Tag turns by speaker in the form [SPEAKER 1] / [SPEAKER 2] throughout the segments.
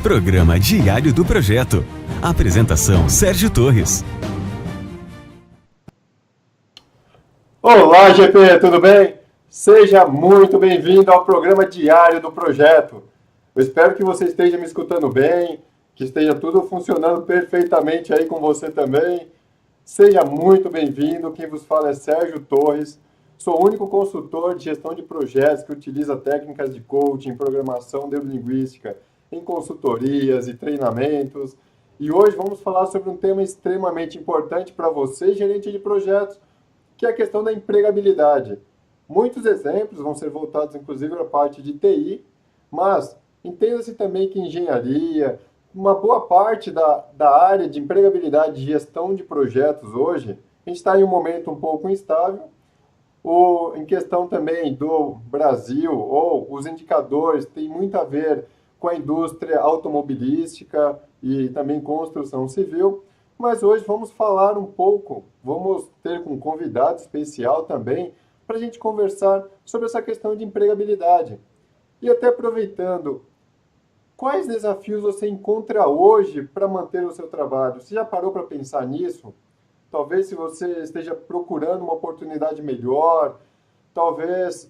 [SPEAKER 1] Programa Diário do Projeto. Apresentação Sérgio Torres.
[SPEAKER 2] Olá, GP, tudo bem? Seja muito bem-vindo ao programa Diário do Projeto. Eu espero que você esteja me escutando bem, que esteja tudo funcionando perfeitamente aí com você também. Seja muito bem-vindo. Quem vos fala é Sérgio Torres. Sou o único consultor de gestão de projetos que utiliza técnicas de coaching, programação neurolinguística em consultorias e treinamentos. E hoje vamos falar sobre um tema extremamente importante para você, gerente de projetos, que é a questão da empregabilidade. Muitos exemplos vão ser voltados, inclusive, para a parte de TI, mas entenda-se também que engenharia, uma boa parte da área de empregabilidade e gestão de projetos hoje, a gente está em um momento um pouco instável, ou em questão também do Brasil, ou os indicadores têm muito a ver com a indústria automobilística e também construção civil, mas hoje vamos falar um pouco, vamos ter um convidado especial também, para a gente conversar sobre essa questão de empregabilidade. E até aproveitando, quais desafios você encontra hoje para manter o seu trabalho? Você já parou para pensar nisso? Talvez se você esteja procurando uma oportunidade melhor, talvez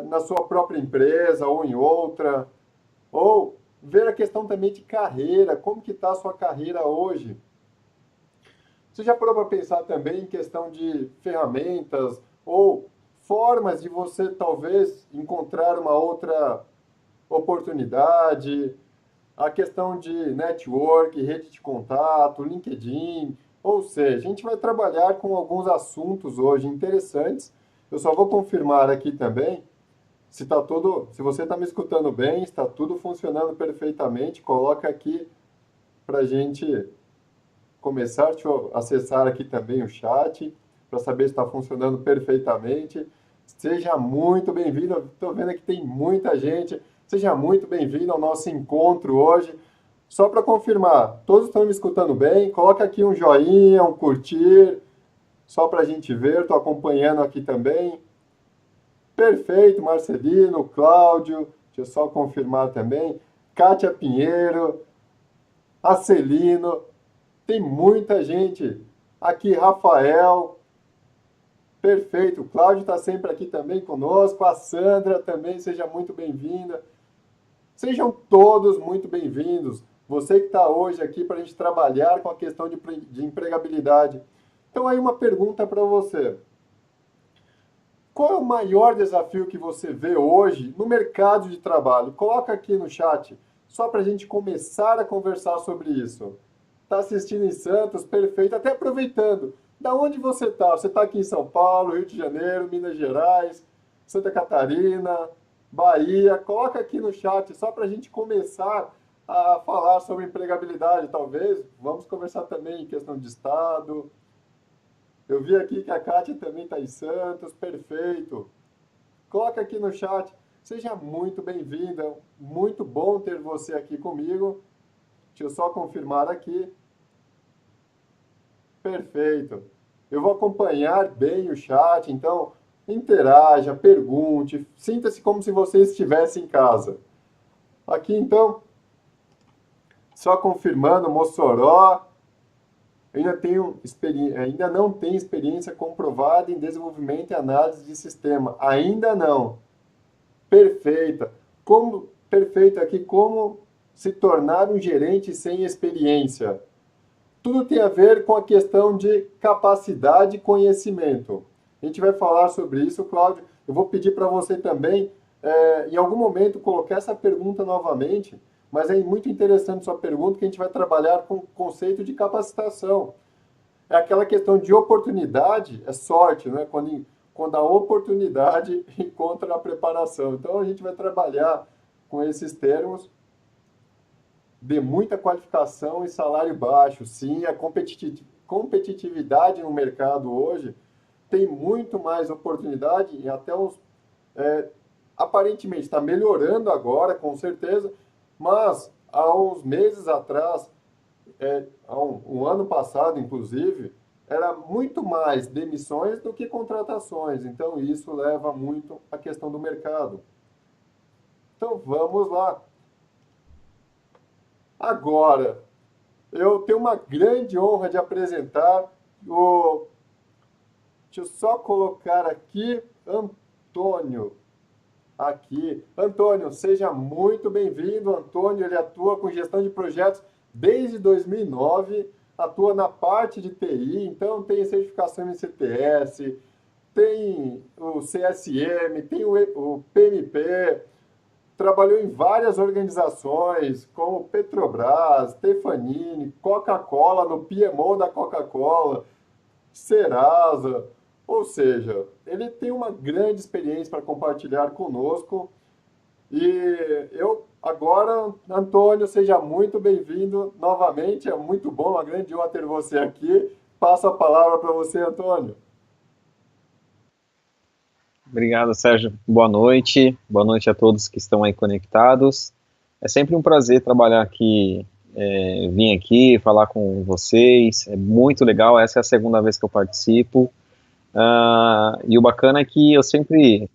[SPEAKER 2] na sua própria empresa ou em outra, ou ver a questão também de carreira, como que está a sua carreira hoje? Você já parou para pensar também em questão de ferramentas ou formas de você talvez encontrar uma outra oportunidade? A questão de network, rede de contato, LinkedIn, ou seja, a gente vai trabalhar com alguns assuntos hoje interessantes. Eu só vou confirmar aqui também se você está me escutando bem, está tudo funcionando perfeitamente. Coloca aqui para a gente começar. Deixa eu acessar aqui também o chat para saber se está funcionando perfeitamente. Seja muito bem-vindo. Estou vendo que tem muita gente. Seja muito bem-vindo ao nosso encontro hoje. Só para confirmar, todos estão me escutando bem? Coloca aqui um joinha, um curtir, só para a gente ver. Estou acompanhando aqui também. Perfeito, Marcelino, Cláudio, deixa eu só confirmar também. Kátia Pinheiro, Acelino, tem muita gente. Aqui, Rafael, perfeito. O Cláudio está sempre aqui também conosco. A Sandra também, seja muito bem-vinda. Sejam todos muito bem-vindos. Você que está hoje aqui para a gente trabalhar com a questão de empregabilidade. Então, aí uma pergunta para você. Qual é o maior desafio que você vê hoje no mercado de trabalho? Coloca aqui no chat, só para a gente começar a conversar sobre isso. Está assistindo em Santos? Perfeito. Até aproveitando, da onde você está? Você está aqui em São Paulo, Rio de Janeiro, Minas Gerais, Santa Catarina, Bahia? Coloca aqui no chat, só para a gente começar a falar sobre empregabilidade, talvez. Vamos conversar também em questão de estado. Eu vi aqui que a Kátia também está em Santos, perfeito. Coloca aqui no chat, seja muito bem-vinda, muito bom ter você aqui comigo. Deixa eu só confirmar aqui. Perfeito. Eu vou acompanhar bem o chat, então interaja, pergunte, sinta-se como se você estivesse em casa. Aqui então, só confirmando, Mossoró, ainda não tenho experiência comprovada em desenvolvimento e análise de sistema. Ainda não. Perfeita. Perfeito aqui, como se tornar um gerente sem experiência? Tudo tem a ver com a questão de capacidade e conhecimento. A gente vai falar sobre isso, Cláudio. Eu vou pedir para você também, em algum momento, colocar essa pergunta novamente, mas é muito interessante sua pergunta, que a gente vai trabalhar com o conceito de capacitação. É aquela questão de oportunidade, é sorte, né? Quando a oportunidade encontra a preparação. Então, a gente vai trabalhar com esses termos de muita qualificação e salário baixo. Sim, a competitividade no mercado hoje tem muito mais oportunidade e até aparentemente está melhorando agora, com certeza, mas há uns meses atrás, há um ano passado, inclusive, era muito mais demissões do que contratações. Então, isso leva muito à questão do mercado. Então, vamos lá. Agora, eu tenho uma grande honra de apresentar o. Deixa eu só colocar aqui, Antônio. Aqui. Antônio, seja muito bem-vindo. Antônio, ele atua com gestão de projetos desde 2009, atua na parte de TI, então tem certificação em CTS, tem o CSM, tem o PMP, trabalhou em várias organizações, como Petrobras, Stefanini, Coca-Cola, no PMO da Coca-Cola, Serasa, ou seja, ele tem uma grande experiência para compartilhar conosco. E eu agora, Antônio, seja muito bem-vindo novamente. É muito bom, uma grande honra ter você aqui. Passo a palavra para você, Antônio.
[SPEAKER 3] Obrigado, Sérgio. Boa noite. Boa noite a todos que estão aí conectados. É sempre um prazer trabalhar aqui, vir aqui falar com vocês. É muito legal. Essa é a segunda vez que eu participo. E o bacana é que eu sempre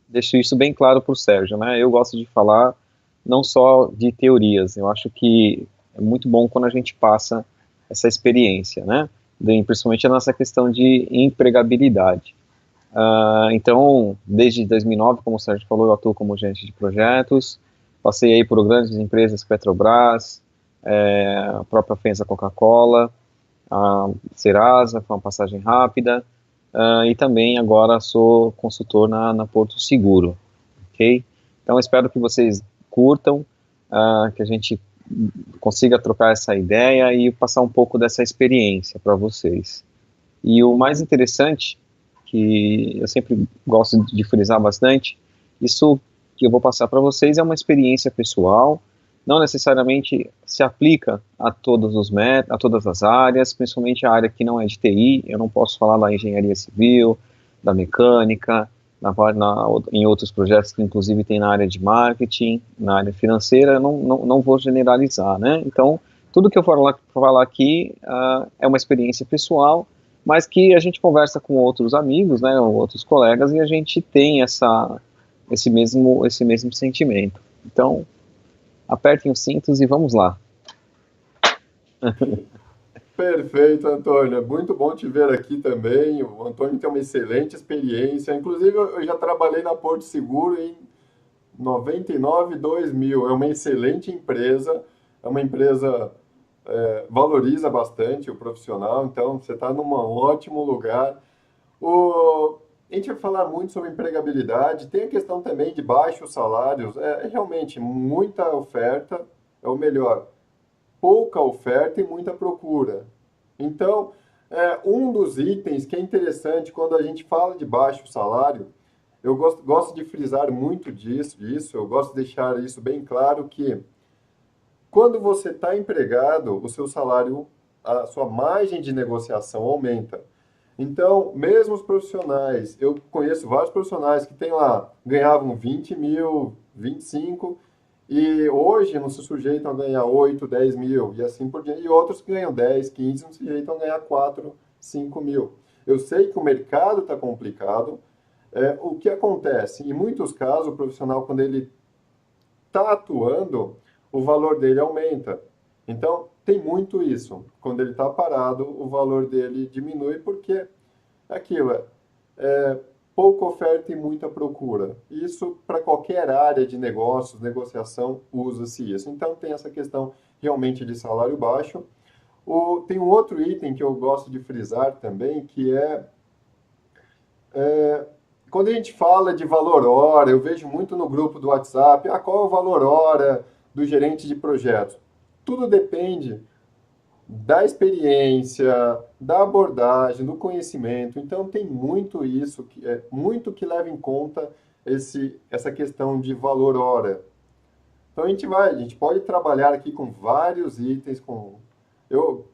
[SPEAKER 3] deixo isso bem claro para o Sérgio, né? Eu gosto de falar não só de teorias. Eu acho que é muito bom quando a gente passa essa experiência, né? Principalmente a nossa questão de empregabilidade. Então, desde 2009, como o Sérgio falou, eu atuo como gerente de projetos, passei aí por grandes empresas, Petrobras, a própria Fenza Coca-Cola, a Serasa, foi uma passagem rápida, e também agora sou consultor na Porto Seguro, ok? Então, espero que vocês curtam, que a gente consiga trocar essa ideia e passar um pouco dessa experiência para vocês. E o mais interessante, que eu sempre gosto de frisar bastante, isso que eu vou passar para vocês é uma experiência pessoal, não necessariamente se aplica a todos a todas as áreas, principalmente a área que não é de TI. Eu não posso falar da engenharia civil, da mecânica, em outros projetos que inclusive tem na área de marketing, na área financeira. Eu não vou generalizar, né? Então, tudo que eu for falar aqui é uma experiência pessoal, mas que a gente conversa com outros amigos, né, outros colegas, e a gente tem esse mesmo sentimento. Então, apertem os cintos e vamos lá.
[SPEAKER 2] Perfeito, Antônio. É muito bom te ver aqui também. O Antônio tem uma excelente experiência. Inclusive, eu já trabalhei na Porto Seguro em 99, 2000. É uma excelente empresa. É uma empresa valoriza bastante o profissional. Então, você está num ótimo lugar. A gente vai falar muito sobre empregabilidade. Tem a questão também de baixos salários. É realmente muita oferta, é o melhor, pouca oferta e muita procura. Então, um dos itens que é interessante quando a gente fala de baixo salário, eu gosto de frisar muito disso, eu gosto de deixar isso bem claro que quando você está empregado, o seu salário, a sua margem de negociação aumenta. Então, mesmo os profissionais, eu conheço vários profissionais que ganhavam 20 mil, 25, e hoje não se sujeitam a ganhar 8, 10 mil, e assim por diante. E outros que ganham 10, 15, não se sujeitam a ganhar 4, 5 mil. Eu sei que o mercado está complicado. O que acontece? Em muitos casos, o profissional, quando ele está atuando, o valor dele aumenta. Então, tem muito isso. Quando ele está parado, o valor dele diminui porque aquilo é pouca oferta e muita procura. Isso para qualquer área de negócios, negociação, usa-se isso. Então, tem essa questão realmente de salário baixo. Tem um outro item que eu gosto de frisar também, que quando a gente fala de valor hora, eu vejo muito no grupo do WhatsApp, qual é o valor hora do gerente de projetos? Tudo depende da experiência, da abordagem, do conhecimento. Então tem muito isso, muito que leva em conta essa questão de valor hora. Então a gente pode trabalhar aqui com vários itens. Eu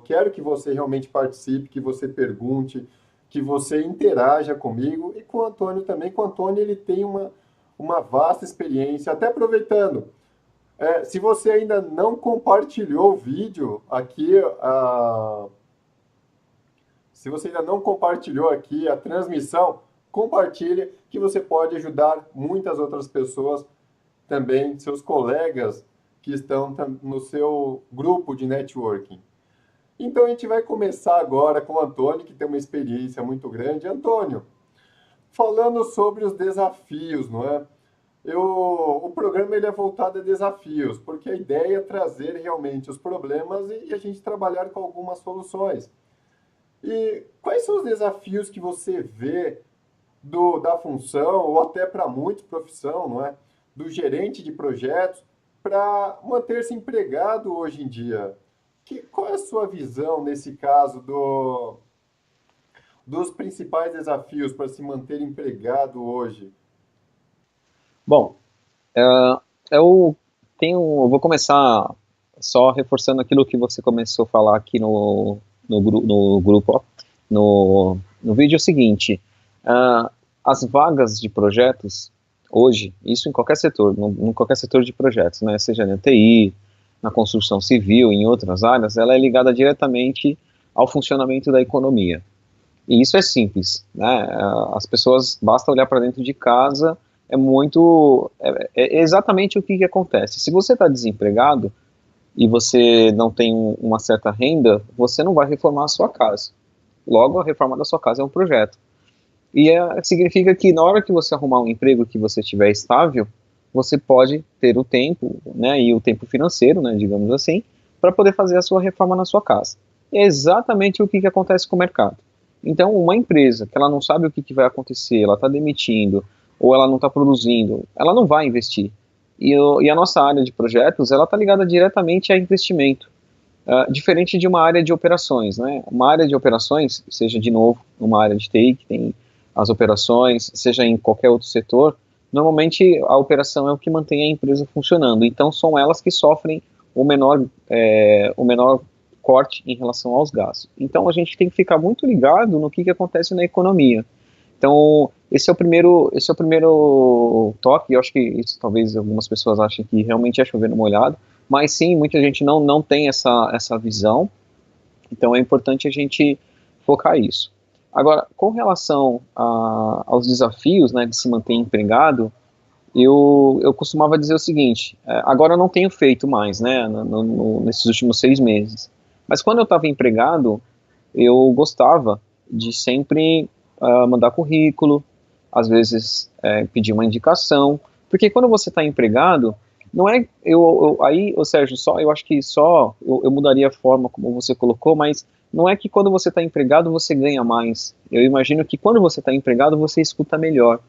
[SPEAKER 2] quero que você realmente participe, que você pergunte, que você interaja comigo e com o Antônio também. Com o Antônio ele tem uma vasta experiência, até aproveitando. Se você ainda não compartilhou o vídeo aqui, se você ainda não compartilhou aqui a transmissão, compartilhe que você pode ajudar muitas outras pessoas também, seus colegas que estão no seu grupo de networking. Então a gente vai começar agora com o Antônio, que tem uma experiência muito grande. Antônio, falando sobre os desafios, não é? O programa ele é voltado a desafios, porque a ideia é trazer realmente os problemas e a gente trabalhar com algumas soluções. E quais são os desafios que você vê da função, ou até para muitos profissão, não é? Do gerente de projetos, para manter-se empregado hoje em dia? Qual é a sua visão nesse caso dos principais desafios para se manter empregado hoje?
[SPEAKER 3] Bom, eu eu vou começar só reforçando aquilo que você começou a falar aqui no grupo, ó, no vídeo, é o seguinte, as vagas de projetos, hoje, isso em qualquer setor, em qualquer setor de projetos, né, seja na TI, na construção civil, em outras áreas, ela é ligada diretamente ao funcionamento da economia. E isso é simples, né, as pessoas, basta olhar para dentro de casa, é exatamente o que acontece. Se você está desempregado e você não tem uma certa renda, você não vai reformar a sua casa. Logo, a reforma da sua casa é um projeto. E significa que na hora que você arrumar um emprego que você estiver estável, você pode ter o tempo, né, e o tempo financeiro, né, digamos assim, para poder fazer a sua reforma na sua casa. É exatamente o que acontece com o mercado. Então, uma empresa que ela não sabe o que vai acontecer, ela está demitindo, ou ela não está produzindo, ela não vai investir. E a nossa área de projetos, ela está ligada diretamente a investimento, diferente de uma área de operações, né? Uma área de operações, seja de novo uma área de TI, que tem as operações, seja em qualquer outro setor, normalmente a operação é o que mantém a empresa funcionando, então são elas que sofrem o menor corte em relação aos gastos. Então a gente tem que ficar muito ligado no que acontece na economia. Então, esse é o primeiro toque. Eu acho que isso talvez algumas pessoas achem que realmente é chover no molhado, mas sim, muita gente não tem essa visão, então é importante a gente focar isso. Agora, com relação aos desafios, né, de se manter empregado, eu costumava dizer o seguinte, agora eu não tenho feito mais, né, nesses últimos 6 meses, mas quando eu estava empregado, eu gostava de sempre mandar currículo, às vezes pedir uma indicação, porque quando você está empregado, não é, aí, Sérgio, eu acho que eu mudaria a forma como você colocou, mas não é que quando você está empregado você ganha mais, eu imagino que quando você está empregado você escuta melhor,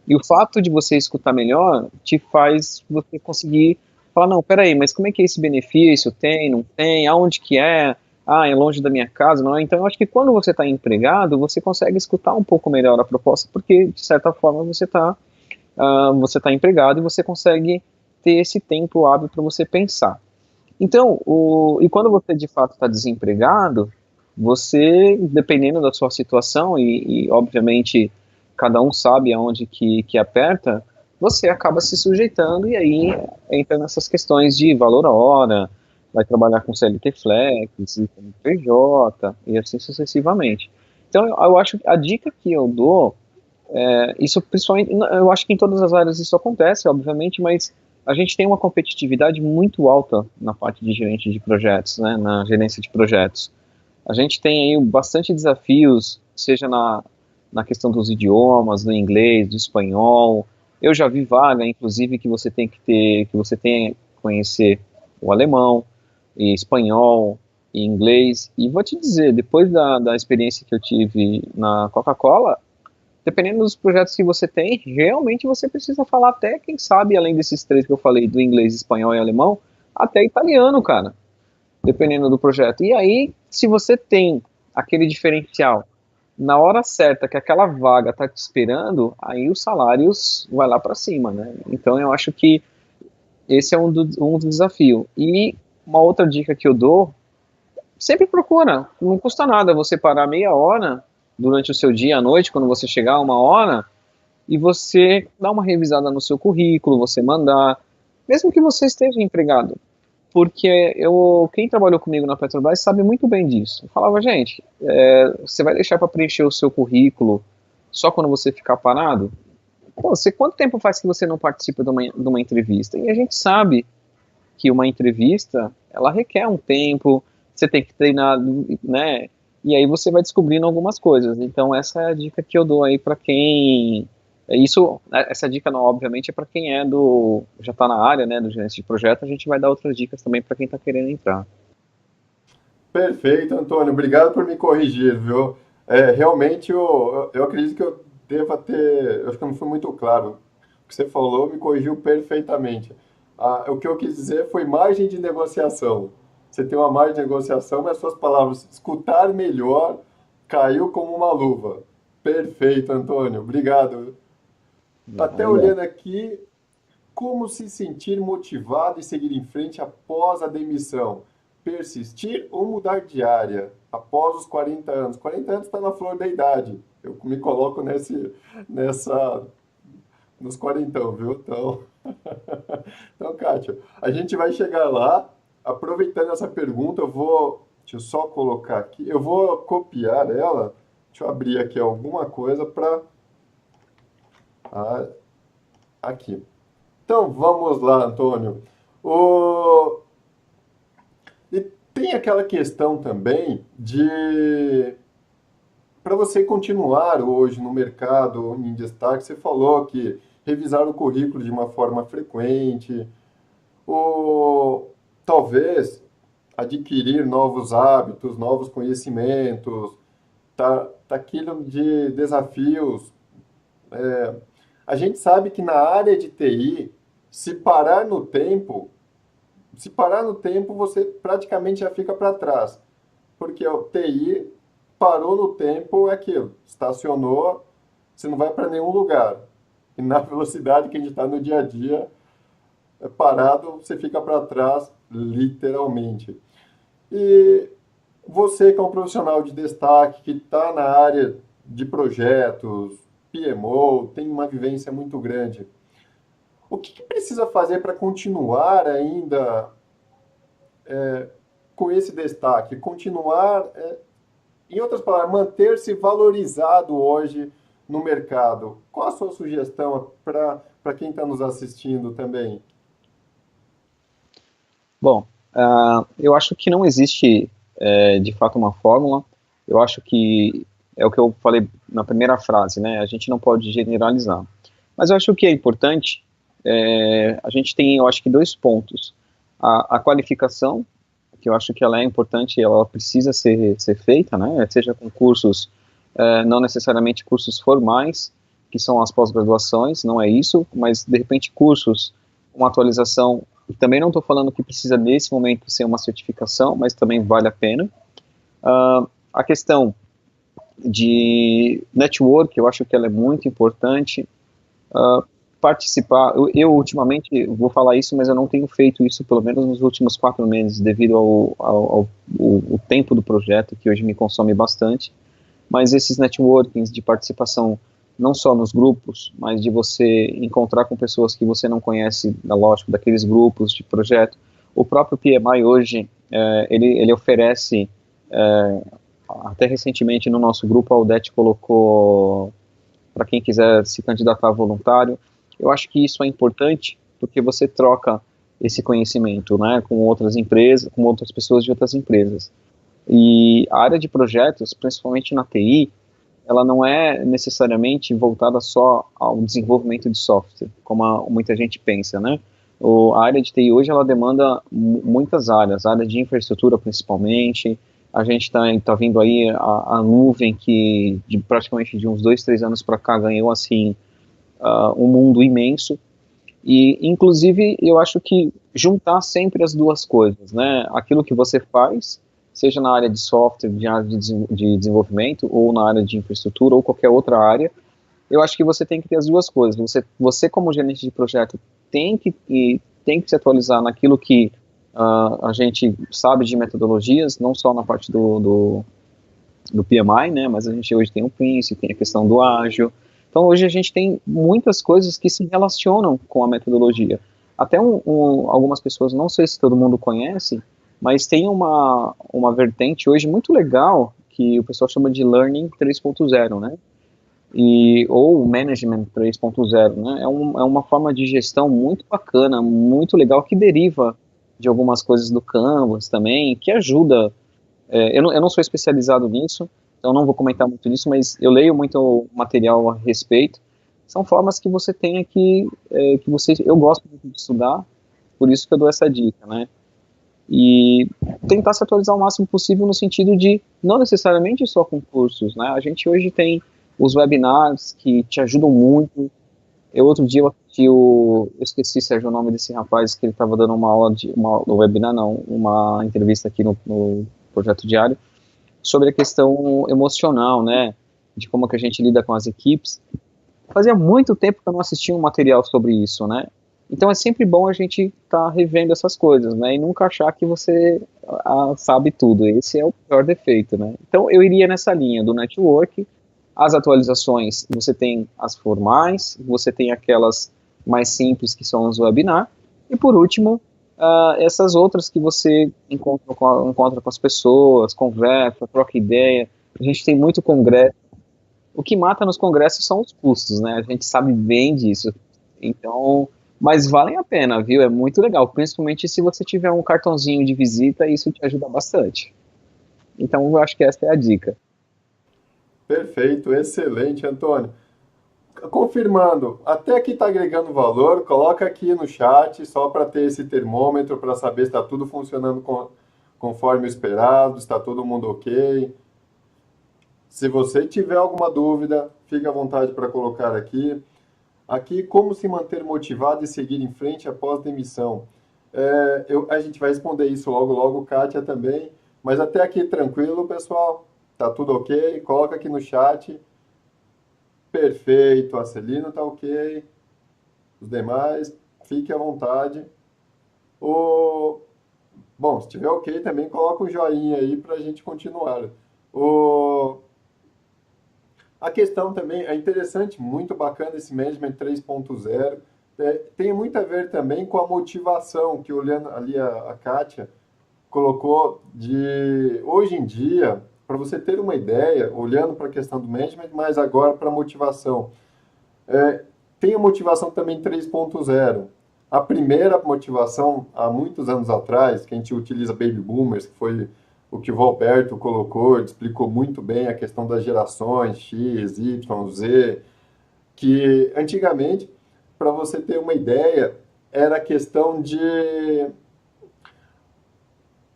[SPEAKER 3] e o fato de você escutar melhor te faz você conseguir falar, não, peraí, mas como é que é esse benefício? Tem, não tem? Aonde que é? É longe da minha casa, não é? Então eu acho que quando você está empregado, você consegue escutar um pouco melhor a proposta, porque de certa forma você tá empregado e você consegue ter esse tempo hábil para você pensar. Então, e quando você de fato está desempregado, você, dependendo da sua situação, e obviamente cada um sabe aonde que aperta, você acaba se sujeitando e aí entra nessas questões de valor hora, vai trabalhar com CLT Flex, e com PJ, e assim sucessivamente. Então, eu acho que a dica que eu dou, isso principalmente, eu acho que em todas as áreas isso acontece, obviamente, mas a gente tem uma competitividade muito alta na parte de gerente de projetos, né, na gerência de projetos. A gente tem aí bastante desafios, seja na questão dos idiomas, do inglês, do espanhol. Eu já vi vaga, inclusive, que você tem que conhecer o alemão, e espanhol, e inglês. E vou te dizer, depois da experiência que eu tive na Coca-Cola, dependendo dos projetos que você tem, realmente você precisa falar até, quem sabe, além desses 3 que eu falei, do inglês, espanhol e alemão, até italiano, cara, dependendo do projeto. E aí, se você tem aquele diferencial na hora certa que aquela vaga está te esperando, aí os salários vai lá para cima, né? Então eu acho que esse é um dos desafios. E uma outra dica que eu dou, sempre procura, não custa nada você parar meia hora durante o seu dia à noite, quando você chegar 1 hora, e você dar uma revisada no seu currículo, você mandar, mesmo que você esteja empregado, porque quem trabalhou comigo na Petrobras sabe muito bem disso. Eu falava, gente, você vai deixar para preencher o seu currículo só quando você ficar parado? Pô, quanto tempo faz que você não participa de uma entrevista? E a gente sabe que uma entrevista, ela requer um tempo, você tem que treinar, né? E aí você vai descobrindo algumas coisas. Então essa é a dica que eu dou aí para quem essa dica não, obviamente, é para quem já está na área, né, do gerente de projeto. A gente vai dar outras dicas também para quem está querendo entrar.
[SPEAKER 2] Perfeito, Antônio. Obrigado por me corrigir, viu? Realmente, eu acredito que eu deva ter. Eu acho que eu não fui muito claro. O que você falou me corrigiu perfeitamente. O que eu quis dizer foi margem de negociação. Você tem uma margem de negociação, mas suas palavras, escutar melhor, caiu como uma luva. Perfeito, Antônio. Obrigado. Até
[SPEAKER 3] Legal.
[SPEAKER 2] olhando aqui, como se sentir motivado e seguir em frente após a demissão? Persistir ou mudar de área após os 40 anos? 40 anos está na flor da idade. Eu me coloco nessa, nos quarentão, viu? Então, então, Kátia, a gente vai chegar lá. Aproveitando essa pergunta, deixa eu só colocar aqui, eu vou copiar ela. Deixa eu abrir aqui alguma coisa para aqui. Então, vamos lá, Antônio. O, E tem aquela questão também de, para você continuar hoje no mercado em destaque, você falou que revisar o currículo de uma forma frequente, ou talvez adquirir novos hábitos, novos conhecimentos, tá aquilo de desafios. A gente sabe que na área de TI, se parar no tempo, se parar no tempo, você praticamente já fica para trás. Porque o TI parou no tempo, é aquilo, estacionou, você não vai para nenhum lugar. E na velocidade que a gente está no dia a dia, parado, você fica para trás, literalmente. E você, que é um profissional de destaque, que está na área de projetos, PMO, tem uma vivência muito grande. O que precisa fazer para continuar ainda com esse destaque? Continuar, em outras palavras, manter-se valorizado hoje no mercado. Qual a sua sugestão para quem está nos assistindo também?
[SPEAKER 3] Bom, eu acho que não existe, de fato, uma fórmula. Eu acho que é o que eu falei na primeira frase, né? A gente não pode generalizar. Mas eu acho que é importante, a gente tem, eu acho que, dois pontos. A qualificação, que eu acho que ela é importante, ela precisa ser feita, né? Seja com cursos, não necessariamente cursos formais, que são as pós-graduações, não é isso, mas, de repente, cursos, uma atualização. Também não estou falando que precisa, nesse momento, ser uma certificação, mas também vale a pena. A questão de network, eu acho que ela é muito importante. Participar, ultimamente vou falar isso, mas eu não tenho feito isso pelo menos nos últimos 4 meses, devido ao tempo do projeto, que hoje me consome bastante, mas esses networkings de participação, não só nos grupos, mas de você encontrar com pessoas que você não conhece, lógico, daqueles grupos de projeto. O próprio PMI hoje, ele oferece, até recentemente no nosso grupo, a Audete colocou, para quem quiser se candidatar voluntário. Eu acho que isso é importante, porque você troca esse conhecimento, né, com outras empresas, com outras pessoas de outras empresas. E a área de projetos, principalmente na TI, ela não é necessariamente voltada só ao desenvolvimento de software, como muita gente pensa, né? A área de TI hoje, ela demanda muitas áreas, a área de infraestrutura principalmente. A gente tá vendo aí a nuvem, que praticamente de uns 2, 3 anos para cá ganhou, assim, um mundo imenso. E, inclusive, eu acho que juntar sempre as duas coisas, né? Aquilo que você faz, seja na área de software, de área de desenvolvimento, ou na área de infraestrutura, ou qualquer outra área, eu acho que você tem que ter as duas coisas. Você como gerente de projeto, tem que se atualizar naquilo que a gente sabe de metodologias, não só na parte do PMI, né, mas a gente hoje tem o Prince, tem a questão do ágil. Então hoje a gente tem muitas coisas que se relacionam com a metodologia. Até algumas pessoas, não sei se todo mundo conhece, mas tem uma vertente hoje muito legal, que o pessoal chama de Learning 3.0, né? Ou Management 3.0, né? É uma forma de gestão muito bacana, muito legal, que deriva de algumas coisas do Canvas também, que ajuda. Eu não sou especializado nisso, então não vou comentar muito nisso, mas eu leio muito material a respeito. São formas que você tem aqui, eu gosto muito de estudar, por isso que eu dou essa dica, né? E tentar se atualizar o máximo possível no sentido de, não necessariamente só com cursos, né? A gente hoje tem os webinars que te ajudam muito. Outro dia eu assisti eu esqueci, Sérgio, o nome desse rapaz, que ele estava dando uma aula no webinar não, uma entrevista aqui no Projeto Diário, sobre a questão emocional, né, de como que a gente lida com as equipes. Fazia muito tempo que eu não assistia um material sobre isso, né, então é sempre bom a gente estar revendo essas coisas, né, e nunca achar que você sabe tudo, esse é o pior defeito, né. Então eu iria nessa linha do network, as atualizações, você tem as formais, você tem aquelas mais simples que são os webinar, e por último, essas outras que você encontra com as pessoas, conversa, troca ideia. A gente tem muito congresso. O que mata nos congressos são os custos, né? A gente sabe bem disso. Então, mas valem a pena, viu? É muito legal, principalmente se você tiver um cartãozinho de visita, isso te ajuda bastante. Então, eu acho que essa é a dica.
[SPEAKER 2] Perfeito, excelente, Antônio. Confirmando, até aqui está agregando valor, coloca aqui no chat só para ter esse termômetro, para saber se está tudo funcionando conforme o esperado, está todo mundo ok. Se você tiver alguma dúvida, fique à vontade para colocar aqui. Aqui, como se manter motivado e seguir em frente após demissão. A gente vai responder isso logo, logo, Kátia também. Mas até aqui tranquilo, pessoal? Tá tudo ok? Coloca aqui no chat. Perfeito, a Celina tá ok. Os demais, fique à vontade. O... Bom, se tiver ok, também coloca um joinha aí para a gente continuar. O... A questão também é interessante, muito bacana esse Management 3.0. Tem muito a ver também com a motivação, que olhando ali a Kátia colocou de hoje em dia, para você ter uma ideia, olhando para a questão do management, mas agora para a motivação. Tem a motivação também 3.0. A primeira motivação, há muitos anos atrás, que a gente utiliza Baby Boomers, que foi o que o Valberto colocou, ele explicou muito bem a questão das gerações X, Y, Z, que antigamente, para você ter uma ideia, era questão de...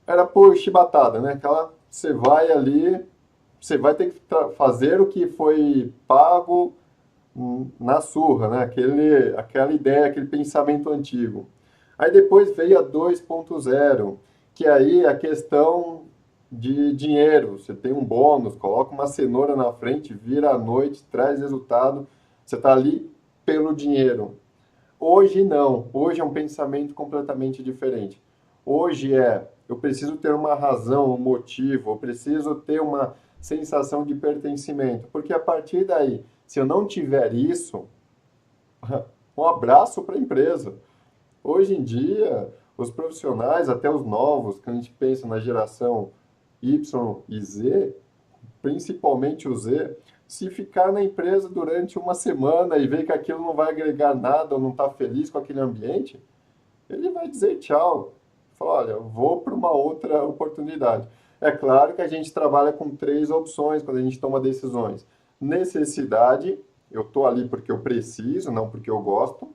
[SPEAKER 2] Era por chibatada, né? Aquela, você vai ali, você vai ter que fazer o que foi pago na surra, né? Aquela ideia, aquele pensamento antigo. Aí depois veio a 2.0, que aí a questão de dinheiro. Você tem um bônus, coloca uma cenoura na frente, vira à noite, traz resultado. Você está ali pelo dinheiro. Hoje não. Hoje é um pensamento completamente diferente. Hoje eu preciso ter uma razão, um motivo, eu preciso ter uma sensação de pertencimento. Porque a partir daí, se eu não tiver isso, um abraço para a empresa. Hoje em dia, os profissionais, até os novos, que a gente pensa na geração Y e Z, principalmente o Z, se ficar na empresa durante uma semana e ver que aquilo não vai agregar nada ou não está feliz com aquele ambiente, ele vai dizer tchau. Fala, olha, eu vou para uma outra oportunidade. É claro que a gente trabalha com três opções quando a gente toma decisões. Necessidade, eu estou ali porque eu preciso, não porque eu gosto.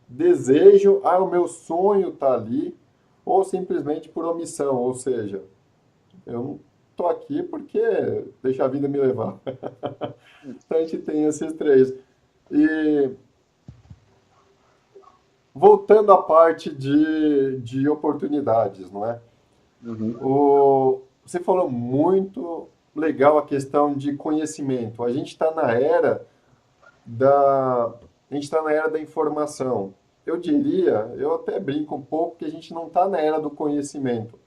[SPEAKER 2] Desejo, o meu sonho está ali. Ou simplesmente por omissão, ou seja, eu não estou aqui porque deixa a vida me levar. Então a gente tem esses três. E voltando à parte de oportunidades, não é?
[SPEAKER 3] Uhum.
[SPEAKER 2] Você falou muito legal a questão de conhecimento. A gente está na era a gente está na era da informação. Eu diria, eu até brinco um pouco que a gente não está na era do conhecimento,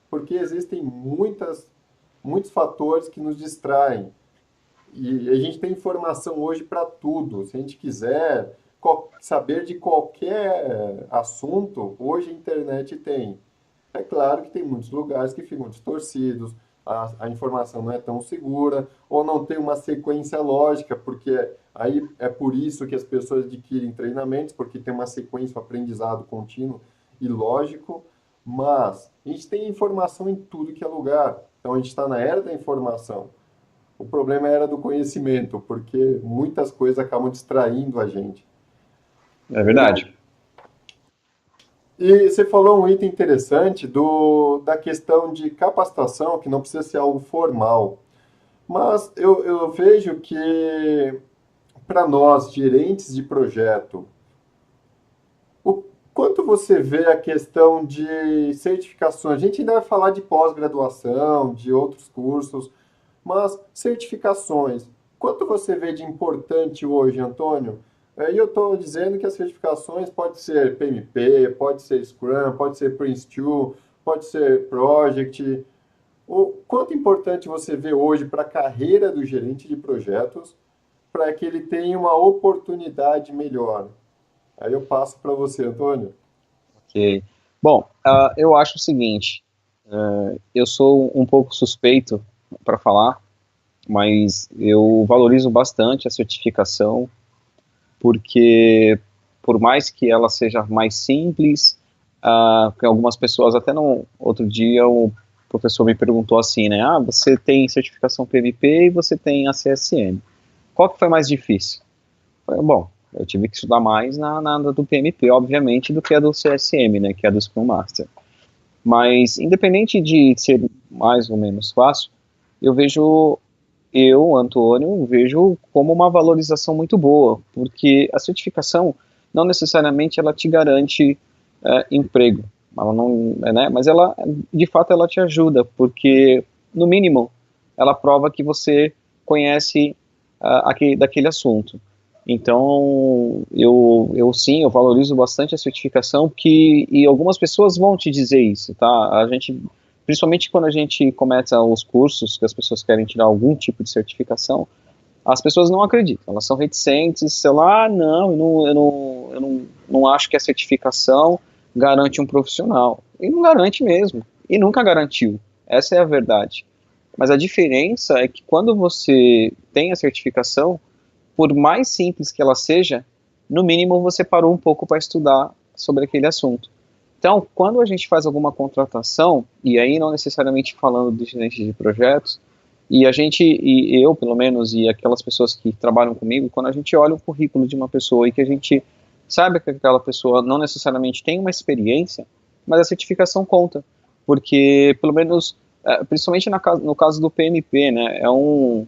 [SPEAKER 2] porque existem muitos fatores que nos distraem. E a gente tem informação hoje para tudo. Se a gente quiser saber de qualquer assunto, hoje a internet tem. É claro que tem muitos lugares que ficam distorcidos, a informação não é tão segura, ou não tem uma sequência lógica, porque aí é por isso que as pessoas adquirem treinamentos, porque tem uma sequência, um aprendizado contínuo e lógico. Mas a gente tem informação em tudo que é lugar. Então a gente está na era da informação. O problema é a era do conhecimento, porque muitas coisas acabam distraindo a gente.
[SPEAKER 3] É verdade.
[SPEAKER 2] E você falou um item interessante da questão de capacitação, que não precisa ser algo formal. Mas eu vejo que, para nós, gerentes de projeto, o quanto você vê a questão de certificações? A gente ainda vai falar de pós-graduação, de outros cursos, mas certificações. Quanto você vê de importante hoje, Antônio? Aí eu estou dizendo que as certificações pode ser PMP, pode ser Scrum, pode ser Prince2, pode ser Project. O quanto importante você vê hoje para a carreira do gerente de projetos, para que ele tenha uma oportunidade melhor? Aí eu passo para você, Antônio.
[SPEAKER 3] Ok. Bom, eu acho o seguinte, eu sou um pouco suspeito para falar, mas eu valorizo bastante a certificação, porque por mais que ela seja mais simples, que algumas pessoas, até no outro dia o professor me perguntou assim, né, você tem certificação PMP e você tem a CSM, qual que foi mais difícil? Bom, eu tive que estudar mais na do PMP, obviamente, do que a do CSM, né, que é a do Scrum Master. Mas, independente de ser mais ou menos fácil, eu vejo, Antônio, vejo como uma valorização muito boa, porque a certificação não necessariamente ela te garante emprego, ela não, né, mas ela, de fato, ela te ajuda, porque, no mínimo, ela prova que você conhece daquele assunto. Então, eu sim, eu valorizo bastante a certificação, e algumas pessoas vão te dizer isso, tá? A gente, principalmente quando a gente começa os cursos, que as pessoas querem tirar algum tipo de certificação, as pessoas não acreditam, elas são reticentes, sei lá, não, eu não acho que a certificação garante um profissional. E não garante mesmo, e nunca garantiu, essa é a verdade. Mas a diferença é que quando você tem a certificação, por mais simples que ela seja, no mínimo você parou um pouco para estudar sobre aquele assunto. Então, quando a gente faz alguma contratação, e aí não necessariamente falando de gerente de projetos, e eu, pelo menos, e aquelas pessoas que trabalham comigo, quando a gente olha o currículo de uma pessoa e que a gente sabe que aquela pessoa não necessariamente tem uma experiência, mas a certificação conta, porque, pelo menos, principalmente no caso do PMP, né, é um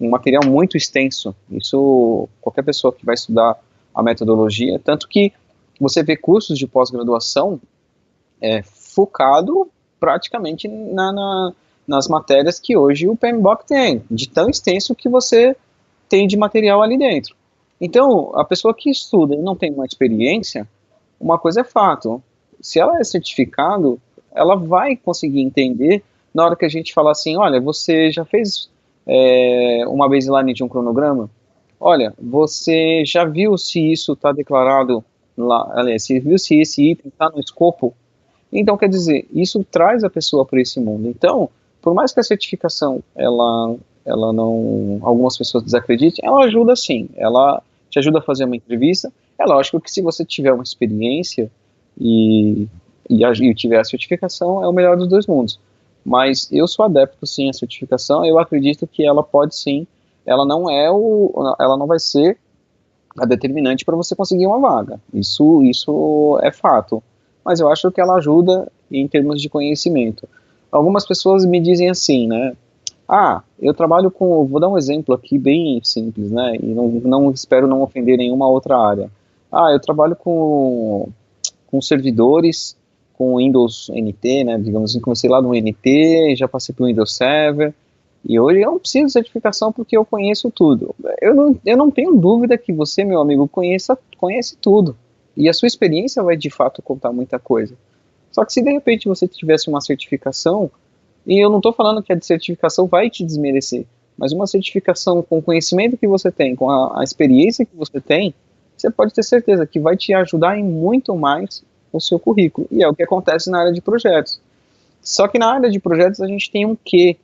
[SPEAKER 3] material muito extenso. Isso, qualquer pessoa que vai estudar a metodologia, tanto que você vê cursos de pós-graduação focado praticamente nas matérias que hoje o PMBOK tem, de tão extenso que você tem de material ali dentro. Então, a pessoa que estuda e não tem uma experiência, uma coisa é fato, se ela é certificado, ela vai conseguir entender na hora que a gente falar assim, olha, você já fez uma baseline de um cronograma? Olha, você já viu se isso está declarado lá, aliás, você viu se esse item está no escopo? Então, quer dizer, isso traz a pessoa para esse mundo. Então, por mais que a certificação, ela não, algumas pessoas desacreditem, ela ajuda sim, ela te ajuda a fazer uma entrevista. É lógico que se você tiver uma experiência e tiver a certificação, é o melhor dos dois mundos. Mas eu sou adepto sim à certificação, eu acredito que ela pode sim, ela não vai ser a determinante para você conseguir uma vaga. Isso é fato. Mas eu acho que ela ajuda em termos de conhecimento. Algumas pessoas me dizem assim, né? Eu trabalho vou dar um exemplo aqui bem simples, né? E não espero não ofender nenhuma outra área. Eu trabalho com servidores, com Windows NT, né? Digamos assim, comecei lá no NT, já passei para o Windows Server, e hoje eu não preciso de certificação porque eu conheço tudo. Eu não tenho dúvida que você, meu amigo, conhece tudo. E a sua experiência vai de fato contar muita coisa. Só que se de repente você tivesse uma certificação, e eu não estou falando que a certificação vai te desmerecer, mas uma certificação com o conhecimento que você tem, com a experiência que você tem, você pode ter certeza que vai te ajudar em muito mais o seu currículo. E é o que acontece na área de projetos. Só que na área de projetos a gente tem um quê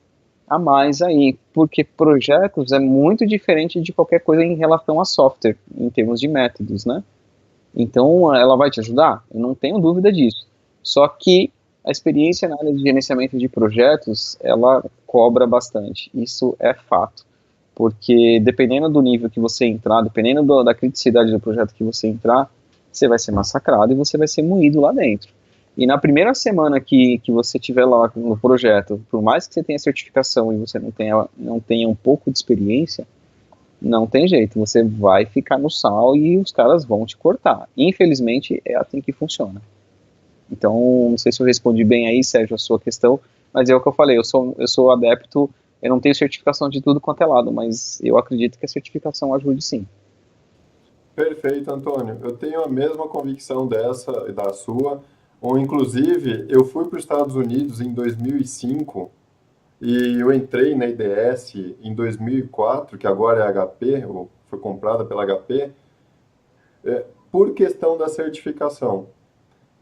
[SPEAKER 3] a mais aí, porque projetos é muito diferente de qualquer coisa em relação a software, em termos de métodos, né? Então, ela vai te ajudar? Eu não tenho dúvida disso. Só que a experiência na área de gerenciamento de projetos, ela cobra bastante, isso é fato, porque dependendo do nível que você entrar, dependendo da criticidade do projeto que você entrar, você vai ser massacrado e você vai ser moído lá dentro. E na primeira semana que você estiver lá no projeto, por mais que você tenha certificação e você não tenha um pouco de experiência, não tem jeito, você vai ficar no sal e os caras vão te cortar. Infelizmente, é assim que funciona. Então, não sei se eu respondi bem aí, Sérgio, a sua questão, mas é o que eu falei, eu sou adepto, eu não tenho certificação de tudo quanto é lado, mas eu acredito que a certificação ajude sim.
[SPEAKER 2] Perfeito, Antônio. Eu tenho a mesma convicção dessa e da sua. Ou, inclusive, eu fui para os Estados Unidos em 2005 e eu entrei na IDS em 2004, que agora é HP, ou foi comprada pela HP, por questão da certificação.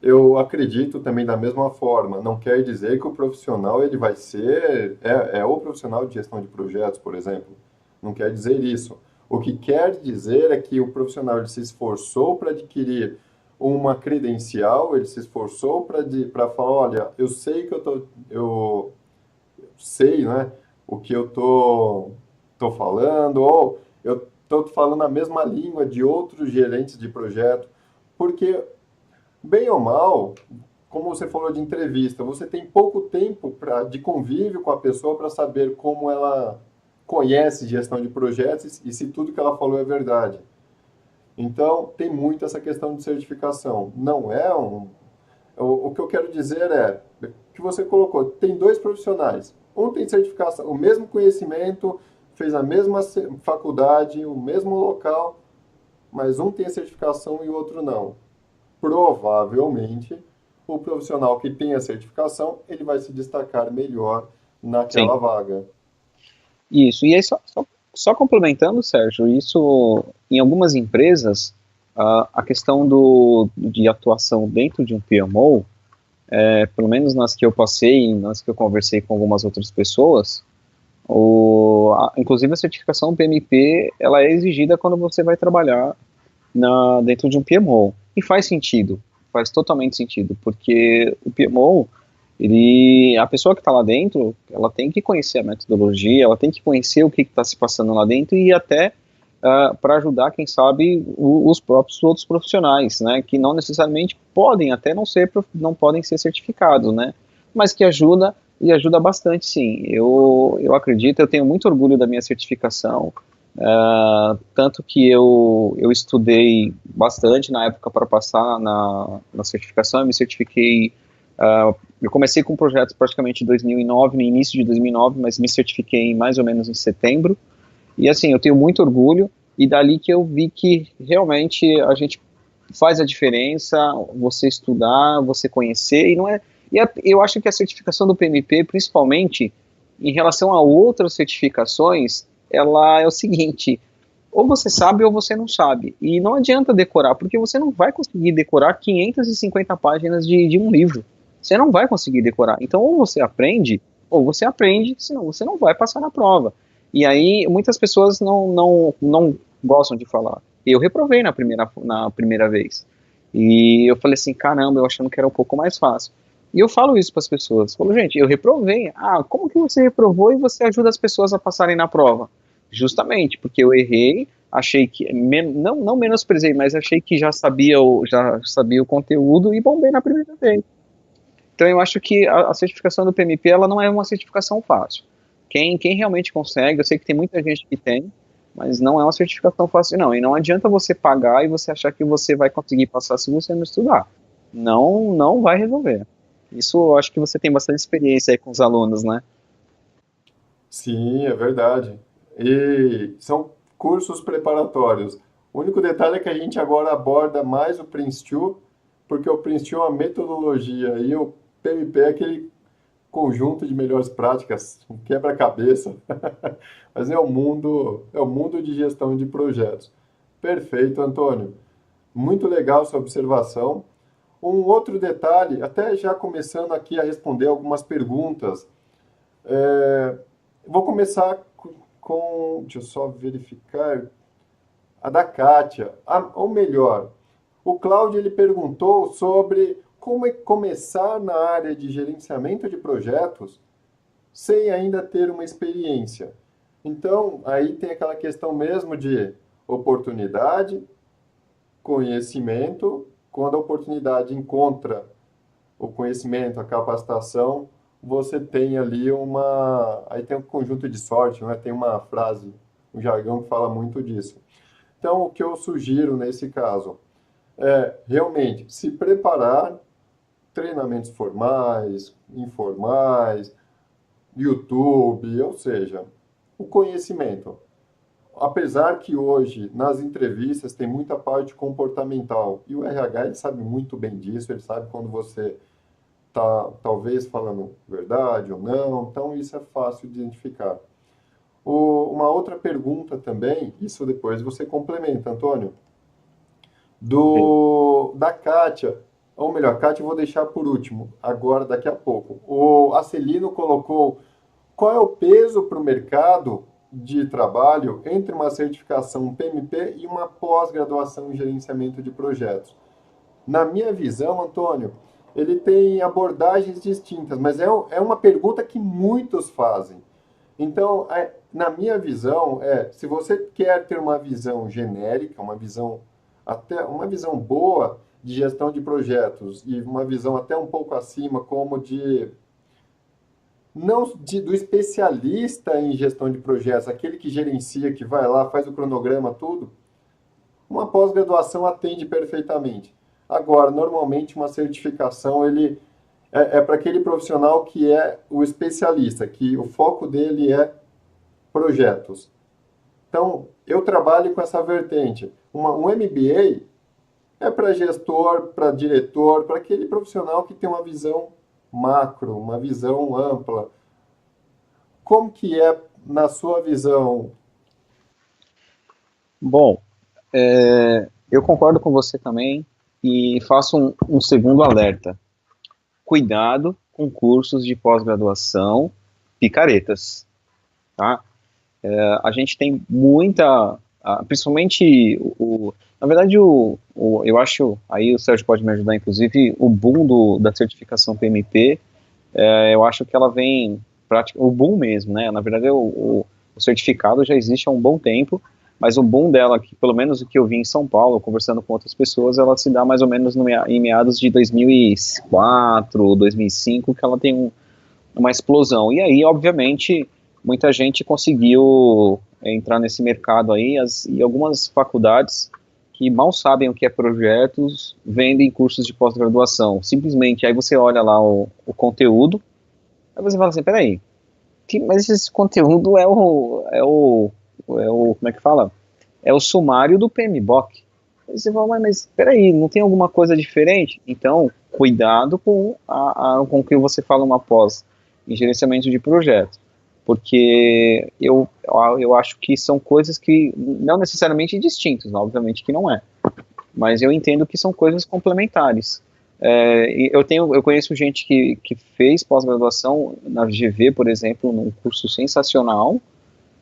[SPEAKER 2] Eu acredito também da mesma forma. Não quer dizer que o profissional ele vai ser o profissional de gestão de projetos, por exemplo. Não quer dizer isso. O que quer dizer é que o profissional ele se esforçou para adquirir uma credencial, ele se esforçou para falar, olha, eu sei que eu sei, né, o que eu tô falando, ou eu estou falando a mesma língua de outros gerentes de projeto, porque bem ou mal, como você falou de entrevista, você tem pouco tempo de convívio com a pessoa para saber como ela conhece gestão de projetos e se tudo que ela falou é verdade. Então, tem muito essa questão de certificação. Não é um. O que eu quero dizer é que você colocou, tem dois profissionais. Um tem certificação, o mesmo conhecimento, fez a mesma faculdade, o mesmo local, mas um tem a certificação e o outro não. Provavelmente, o profissional que tem a certificação, ele vai se destacar melhor
[SPEAKER 3] Sim.
[SPEAKER 2] naquela vaga.
[SPEAKER 3] Isso, e aí só complementando, Sérgio, isso em algumas empresas, a questão de atuação dentro de um PMO, pelo menos nas que eu passei, nas que eu conversei com algumas outras pessoas, inclusive a certificação PMP, ela é exigida quando você vai trabalhar dentro de um PMO. E faz sentido, faz totalmente sentido, porque o PMO, a pessoa que está lá dentro, ela tem que conhecer a metodologia, ela tem que conhecer o que está se passando lá dentro e até para ajudar, quem sabe, os próprios outros profissionais, né, que não necessariamente podem, até não podem ser certificados, né, mas que ajuda e ajuda bastante, sim. Eu acredito, eu tenho muito orgulho da minha certificação, tanto que eu estudei bastante na época para passar na certificação, eu me certifiquei, eu comecei com projetos praticamente em 2009, no início de 2009, mas me certifiquei mais ou menos em setembro, e assim, eu tenho muito orgulho, e dali que eu vi que realmente a gente faz a diferença, você estudar, você conhecer, e não é, eu acho que a certificação do PMP, principalmente em relação a outras certificações, ela é o seguinte, ou você sabe ou você não sabe, e não adianta decorar, porque você não vai conseguir decorar 550 páginas de um livro, você não vai conseguir decorar, então ou você aprende, senão você não vai passar na prova, e aí muitas pessoas não gostam de falar, eu reprovei na primeira vez, e eu falei assim, caramba, eu achando que era um pouco mais fácil, e eu falo isso para as pessoas, falo, gente, eu reprovei, como que você reprovou e você ajuda as pessoas a passarem na prova? Justamente, porque eu errei, achei que, não menosprezei, mas achei que já sabia o conteúdo e bombei na primeira vez. Então eu acho que a certificação do PMP, ela não é uma certificação fácil. Quem realmente consegue, eu sei que tem muita gente que tem, mas não é uma certificação fácil não, e não adianta você pagar e você achar que você vai conseguir passar se você não estudar. Não vai resolver. Isso eu acho que você tem bastante experiência aí com os alunos, né?
[SPEAKER 2] Sim, é verdade. E são cursos preparatórios. O único detalhe é que a gente agora aborda mais o Prince2, porque o Prince2 é uma metodologia e o PMP é aquele conjunto de melhores práticas, um quebra-cabeça. Mas é o mundo de gestão de projetos. Perfeito, Antônio. Muito legal sua observação. Um outro detalhe, até já começando aqui a responder algumas perguntas. É, vou começar deixa eu só verificar, a da Kátia. Ou melhor, o Cláudio ele perguntou sobre começar na área de gerenciamento de projetos sem ainda ter uma experiência. Então, aí tem aquela questão mesmo de oportunidade, conhecimento. Quando a oportunidade encontra o conhecimento, a capacitação, você tem ali aí tem um conjunto de sorte, né? Tem uma frase, um jargão que fala muito disso. Então, o que eu sugiro nesse caso é realmente se preparar, treinamentos formais, informais, YouTube, ou seja, o conhecimento. Apesar que hoje, nas entrevistas, tem muita parte comportamental, e o RH ele sabe muito bem disso, ele sabe quando você está, talvez, falando verdade ou não, então isso é fácil de identificar. Uma outra pergunta também, isso depois você complementa, Antônio, da Kátia, ou melhor, Kátia eu vou deixar por último, agora, daqui a pouco. O Acelino colocou qual é o peso para o mercado de trabalho entre uma certificação PMP e uma pós-graduação em gerenciamento de projetos. Na minha visão, Antônio, ele tem abordagens distintas, mas é uma pergunta que muitos fazem. Então, na minha visão, se você quer ter uma visão genérica, uma visão boa de gestão de projetos e uma visão até um pouco acima, como do especialista em gestão de projetos, aquele que gerencia, que vai lá, faz o cronograma, tudo, uma pós-graduação atende perfeitamente. Agora, normalmente, uma certificação, ele é para aquele profissional que é o especialista, que o foco dele é projetos. Então, eu trabalho com essa vertente. Um MBA é para gestor, para diretor, para aquele profissional que tem uma visão macro, uma visão ampla. Como que é na sua visão?
[SPEAKER 3] Bom, eu concordo com você também e faço um segundo alerta. Cuidado com cursos de pós-graduação picaretas, tá? A gente tem muita, principalmente na verdade eu acho, aí o Sérgio pode me ajudar inclusive, o boom da certificação PMP, eu acho que ela vem, o boom mesmo, né, na verdade o certificado já existe há um bom tempo, mas o boom dela, que pelo menos o que eu vi em São Paulo, conversando com outras pessoas, ela se dá mais ou menos em meados de 2004, 2005, que ela tem uma explosão, e aí obviamente muita gente conseguiu entrar nesse mercado aí, e algumas faculdades que mal sabem o que é projetos, vendem cursos de pós-graduação, simplesmente, aí você olha lá o conteúdo, aí você fala assim, peraí, mas esse conteúdo como é que fala? É o sumário do PMBOK. Aí você fala, mas peraí, não tem alguma coisa diferente? Então, cuidado com o que você fala uma pós em gerenciamento de projetos, porque eu acho que são coisas que não necessariamente distintas, obviamente que não é, mas eu entendo que são coisas complementares. Eu conheço gente que fez pós-graduação na GV, por exemplo, num curso sensacional,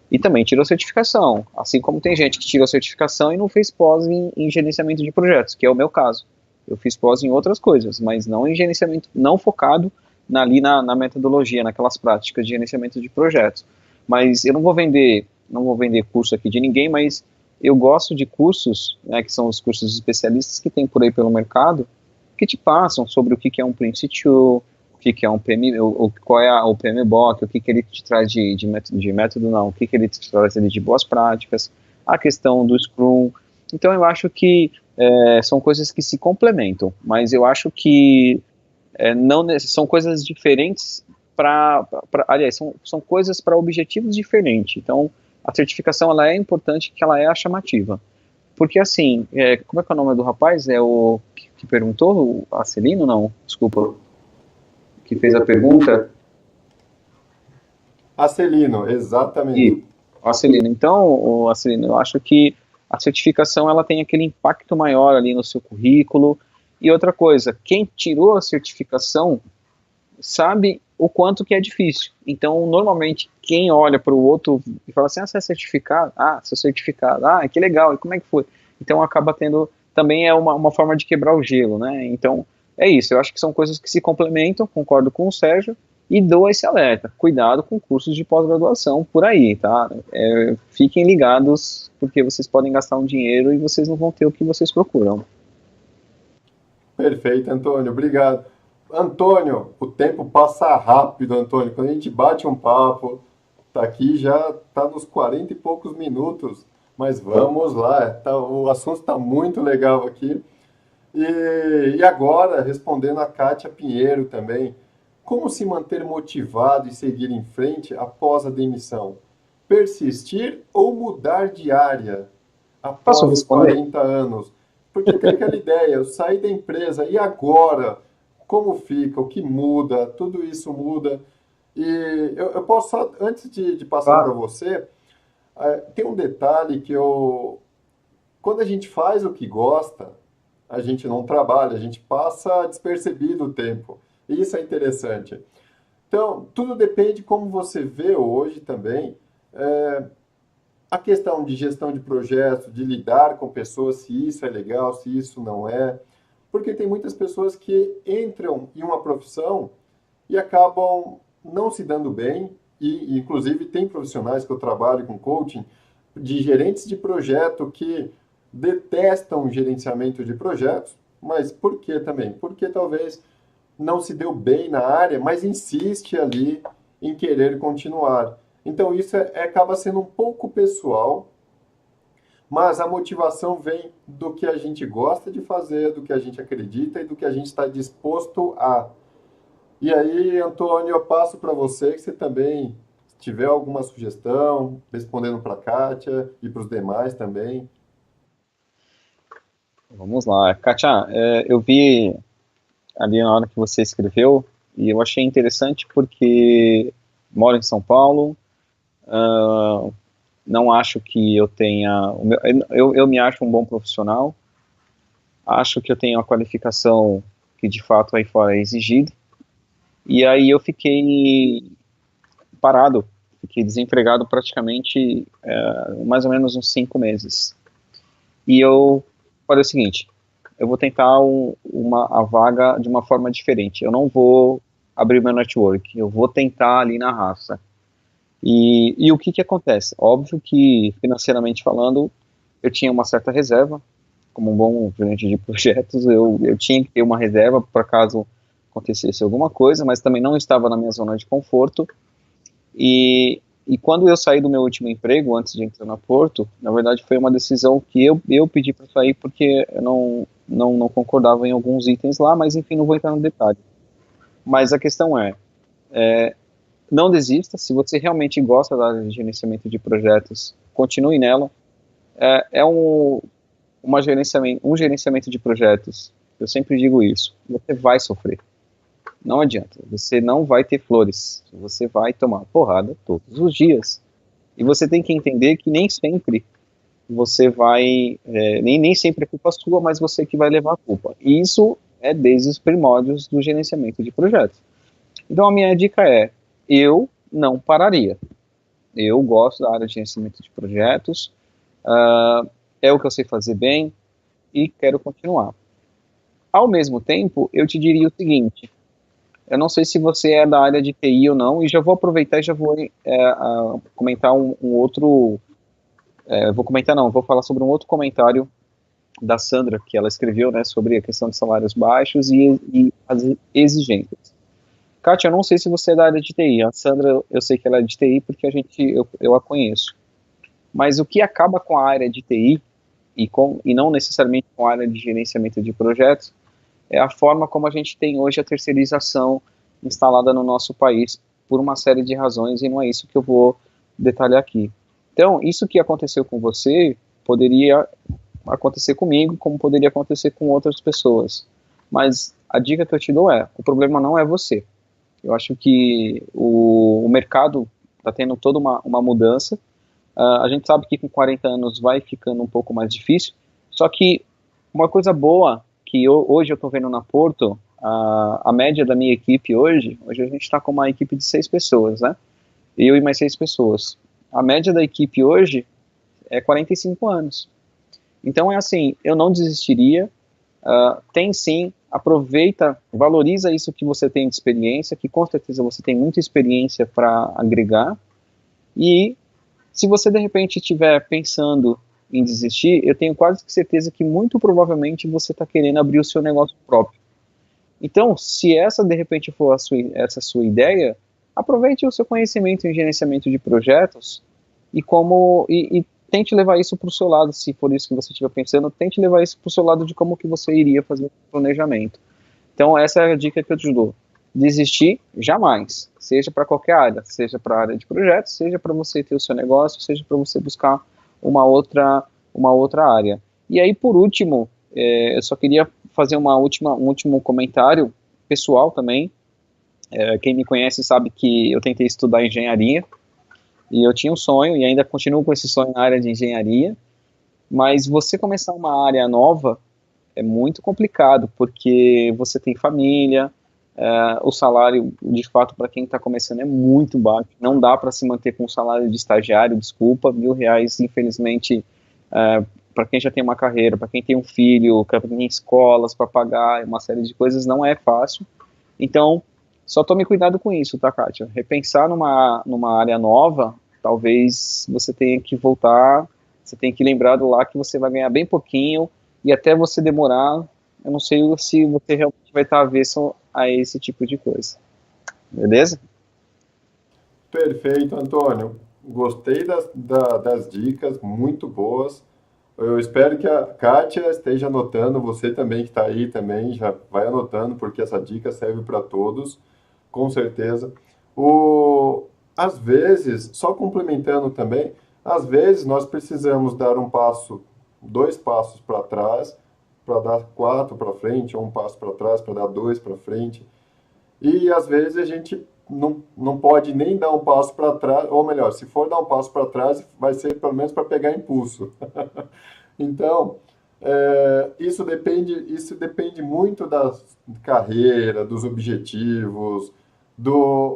[SPEAKER 3] e também tirou certificação, assim como tem gente que tirou certificação e não fez pós em gerenciamento de projetos, que é o meu caso. Eu fiz pós em outras coisas, mas não em gerenciamento, não focado ali na metodologia, naquelas práticas de gerenciamento de projetos. Mas eu não vou vender curso aqui de ninguém, mas eu gosto de cursos, né, que são os cursos especialistas que tem por aí pelo mercado, que te passam sobre o que é um Prince2, o que é um PM, qual é o PMBOK, o que ele te traz de método não, o que ele te traz ali de boas práticas, a questão do Scrum. Então eu acho que são coisas que se complementam, mas eu acho que não são coisas diferentes aliás, são coisas para objetivos diferentes. Então a certificação ela é importante, que ela é a chamativa. Porque assim, como é que é o nome do rapaz? É o que perguntou? O Acelino? Não, desculpa. Que fez a pergunta?
[SPEAKER 2] Acelino, exatamente.
[SPEAKER 3] Acelino. Então, Acelino, eu acho que a certificação ela tem aquele impacto maior ali no seu currículo. E outra coisa, quem tirou a certificação sabe o quanto que é difícil. Então, normalmente, quem olha para o outro e fala assim, você é certificado? Sou certificado. Que legal, e como é que foi? Então, acaba tendo, também é uma forma de quebrar o gelo, né? Então, é isso, eu acho que são coisas que se complementam, concordo com o Sérgio, e dou esse alerta, cuidado com cursos de pós-graduação por aí, tá? Fiquem ligados, porque vocês podem gastar um dinheiro e vocês não vão ter o que vocês procuram.
[SPEAKER 2] Perfeito, Antônio, obrigado. Antônio, o tempo passa rápido, Antônio. Quando a gente bate um papo, tá aqui já tá nos 40 e poucos minutos, mas vamos lá, o assunto está muito legal aqui. E agora, respondendo a Kátia Pinheiro também, como se manter motivado e seguir em frente após a demissão? Persistir ou mudar de área
[SPEAKER 3] Posso
[SPEAKER 2] após os
[SPEAKER 3] responder?
[SPEAKER 2] 40 anos? Porque tem aquela ideia, eu saí da empresa e agora? Como fica? O que muda? Tudo isso muda. E eu posso só, antes de passar para
[SPEAKER 3] Claro.
[SPEAKER 2] você, tem um detalhe que quando a gente faz o que gosta, a gente não trabalha, a gente passa despercebido o tempo. E isso é interessante. Então, tudo depende de como você vê hoje também a questão de gestão de projetos, de lidar com pessoas, se isso é legal, se isso não é. Porque tem muitas pessoas que entram em uma profissão e acabam não se dando bem, e inclusive tem profissionais que eu trabalho com coaching, de gerentes de projeto que detestam gerenciamento de projetos, mas por que também? Porque talvez não se deu bem na área, mas insiste ali em querer continuar. Então isso acaba sendo um pouco pessoal, mas a motivação vem do que a gente gosta de fazer, do que a gente acredita e do que a gente está disposto a. E aí, Antônio, eu passo para você que você também se tiver alguma sugestão, respondendo para a Kátia e para os demais também.
[SPEAKER 3] Vamos lá. Kátia, eu vi ali na hora que você escreveu e eu achei interessante porque moro em São Paulo, ah, não acho que eu tenha. Eu me acho um bom profissional, acho que eu tenho a qualificação que de fato aí fora é exigida, e aí eu fiquei parado, fiquei desempregado praticamente mais ou menos uns 5 meses. E eu falei o seguinte: eu vou tentar a vaga de uma forma diferente. Eu não vou abrir meu network, eu vou tentar ali na raça. E o que que acontece? Óbvio que, financeiramente falando, eu tinha uma certa reserva, como um bom gerente de projetos, eu tinha que ter uma reserva para caso acontecesse alguma coisa, mas também não estava na minha zona de conforto. E quando eu saí do meu último emprego, antes de entrar na Porto, na verdade foi uma decisão que eu pedi para sair porque eu não concordava em alguns itens lá, mas enfim, não vou entrar no detalhe. Mas a questão não desista, se você realmente gosta da área de gerenciamento de projetos, continue nela. É um gerenciamento de projetos, eu sempre digo isso, você vai sofrer. Não adianta, você não vai ter flores, você vai tomar porrada todos os dias. E você tem que entender que nem sempre você vai, nem sempre é culpa sua, mas você que vai levar a culpa. E isso é desde os primórdios do gerenciamento de projetos. Então a minha dica eu não pararia. Eu gosto da área de gerenciamento de projetos, é o que eu sei fazer bem e quero continuar. Ao mesmo tempo, eu te diria o seguinte: eu não sei se você é da área de TI ou não, e já vou aproveitar e já vou comentar um outro. Vou comentar, não, vou falar sobre um outro comentário da Sandra, que ela escreveu, né, sobre a questão de salários baixos e as exigências. Kátia, eu não sei se você é da área de TI. A Sandra, eu sei que ela é de TI porque eu a conheço. Mas o que acaba com a área de TI, e não necessariamente com a área de gerenciamento de projetos, é a forma como a gente tem hoje a terceirização instalada no nosso país, por uma série de razões, e não é isso que eu vou detalhar aqui. Então, isso que aconteceu com você, poderia acontecer comigo, como poderia acontecer com outras pessoas. Mas a dica que eu te dou o problema não é você. Eu acho que o mercado está tendo toda uma mudança. A gente sabe que com 40 anos vai ficando um pouco mais difícil, só que uma coisa boa que hoje eu estou vendo na Porto, a média da minha equipe hoje a gente está com uma equipe de 6 pessoas, né? Eu e mais 6 pessoas. A média da equipe hoje é 45 anos. Então é assim, eu não desistiria. Tem sim aproveita, valoriza isso que você tem de experiência, que com certeza você tem muita experiência para agregar, e se você de repente estiver pensando em desistir, eu tenho quase certeza que muito provavelmente você está querendo abrir o seu negócio próprio. Então, se essa de repente for essa sua ideia, aproveite o seu conhecimento em gerenciamento de projetos e tente levar isso para o seu lado, se for isso que você estiver pensando, tente levar isso para o seu lado de como que você iria fazer o planejamento. Então, essa é a dica que eu te dou. Desistir, jamais. Seja para qualquer área, seja para a área de projetos, seja para você ter o seu negócio, seja para você buscar uma outra área. E aí, por último, eu só queria fazer um último comentário pessoal também. Quem me conhece sabe que eu tentei estudar engenharia, e eu tinha um sonho, e ainda continuo com esse sonho na área de engenharia, mas você começar uma área nova é muito complicado, porque você tem família, o salário, de fato, para quem está começando é muito baixo, não dá para se manter com o salário de estagiário, desculpa, R$ 1.000, infelizmente, para quem já tem uma carreira, para quem tem um filho, para quem tem escolas para pagar, uma série de coisas, não é fácil. Então, só tome cuidado com isso, tá, Kátia? Repensar numa área nova, talvez você tenha que voltar, você tem que lembrar do lá que você vai ganhar bem pouquinho, e até você demorar, eu não sei se você realmente vai estar avesso a esse tipo de coisa. Beleza?
[SPEAKER 2] Perfeito, Antônio. Gostei das dicas, muito boas. Eu espero que a Kátia esteja anotando, você também que está aí também, já vai anotando, porque essa dica serve para todos, com certeza. Às vezes, só complementando também, às vezes nós precisamos dar um passo, 2 passos para trás, para dar 4 para frente, ou um passo para trás para dar 2 para frente. E às vezes a gente não pode nem dar um passo para trás, ou melhor, se for dar um passo para trás, vai ser pelo menos para pegar impulso. Então, isso depende muito da carreira, dos objetivos,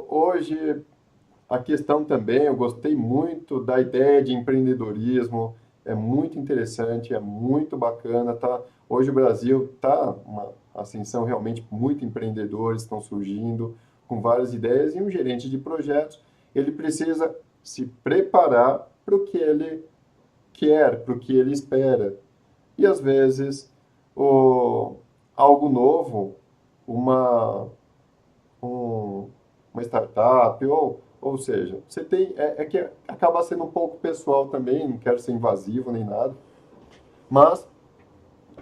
[SPEAKER 2] hoje a questão também, eu gostei muito da ideia de empreendedorismo, é muito interessante, é muito bacana, tá? Hoje o Brasil está uma ascensão realmente, muito empreendedores estão surgindo com várias ideias, e um gerente de projetos, ele precisa se preparar para o que ele quer, para o que ele espera. E às vezes, algo novo, uma startup, ou seja, você tem, que acaba sendo um pouco pessoal também, não quero ser invasivo nem nada, mas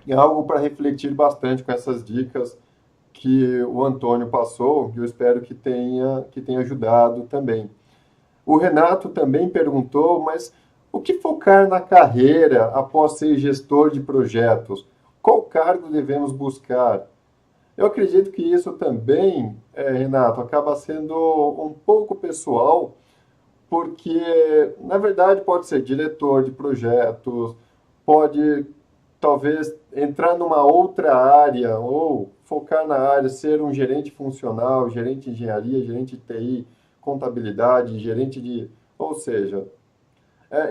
[SPEAKER 2] é algo para refletir bastante com essas dicas que o Antônio passou, que eu espero que tenha ajudado também. O Renato também perguntou, mas o que focar na carreira após ser gestor de projetos? Qual cargo devemos buscar? Eu acredito que isso também, Renato, acaba sendo um pouco pessoal, porque, na verdade, pode ser diretor de projetos, pode, talvez, entrar numa outra área, ou focar na área, ser um gerente funcional, gerente de engenharia, gerente de TI, contabilidade, gerente de... Ou seja,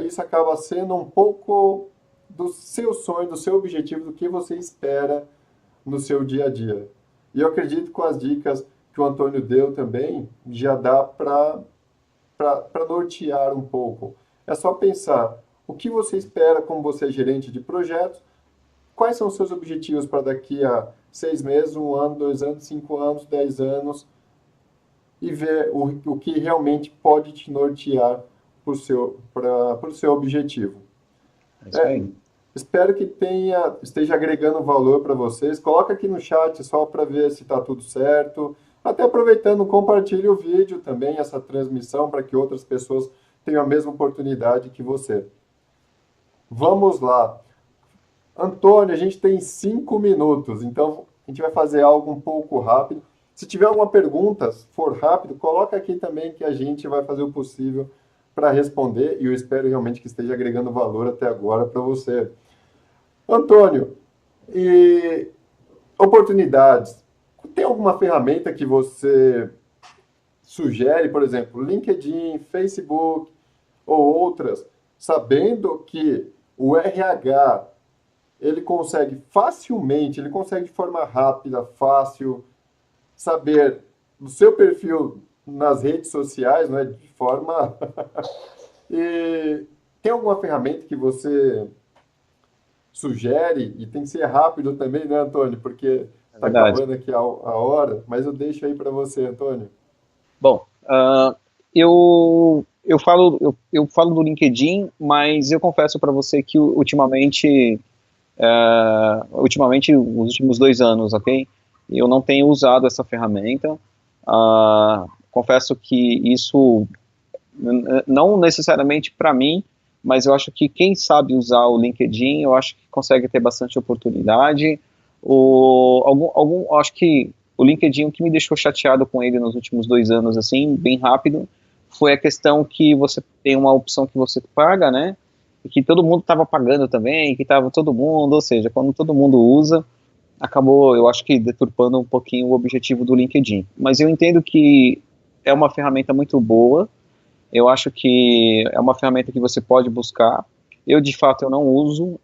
[SPEAKER 2] isso acaba sendo um pouco do seu sonho, do seu objetivo, do que você espera no seu dia a dia. E eu acredito que com as dicas que o Antônio deu também, já dá para nortear um pouco. É só pensar o que você espera como você é gerente de projetos, quais são os seus objetivos para daqui a 6 meses, 1 ano, 2 anos, 5 anos, 10 anos, e ver o que realmente pode te nortear para o seu objetivo.
[SPEAKER 3] É isso aí.
[SPEAKER 2] Espero que esteja agregando valor para vocês. Coloca aqui no chat só para ver se está tudo certo. Até aproveitando, compartilhe o vídeo também, essa transmissão, para que outras pessoas tenham a mesma oportunidade que você. Vamos lá. Antônio, a gente tem 5 minutos, então a gente vai fazer algo um pouco rápido. Se tiver alguma pergunta, for rápido, coloca aqui também que a gente vai fazer o possível para responder, e eu espero realmente que esteja agregando valor até agora para você. Antônio, e oportunidades. Tem alguma ferramenta que você sugere, por exemplo, LinkedIn, Facebook ou outras, sabendo que o RH ele consegue facilmente, ele consegue de forma rápida, fácil, saber do seu perfil nas redes sociais, né, de forma... E tem alguma ferramenta que você sugere, e tem que ser rápido também, né, Antônio? Porque
[SPEAKER 3] É
[SPEAKER 2] está
[SPEAKER 3] verdade.
[SPEAKER 2] acabando aqui a hora, mas eu deixo aí para você, Antônio.
[SPEAKER 3] Bom, eu falo do LinkedIn, mas eu confesso para você que ultimamente, os últimos 2 anos, ok? Eu não tenho usado essa ferramenta. Confesso que isso não necessariamente para mim, mas eu acho que quem sabe usar o LinkedIn, eu acho que consegue ter bastante oportunidade. Acho que o LinkedIn, o que me deixou chateado com ele nos últimos 2 anos, assim, bem rápido, foi a questão que você tem uma opção que você paga, né? E que todo mundo estava pagando também, que estava todo mundo, ou seja, quando todo mundo usa, acabou, eu acho que deturpando um pouquinho o objetivo do LinkedIn. Mas eu entendo que é uma ferramenta muito boa, eu acho que é uma ferramenta que você pode buscar. Eu, de fato, eu não uso.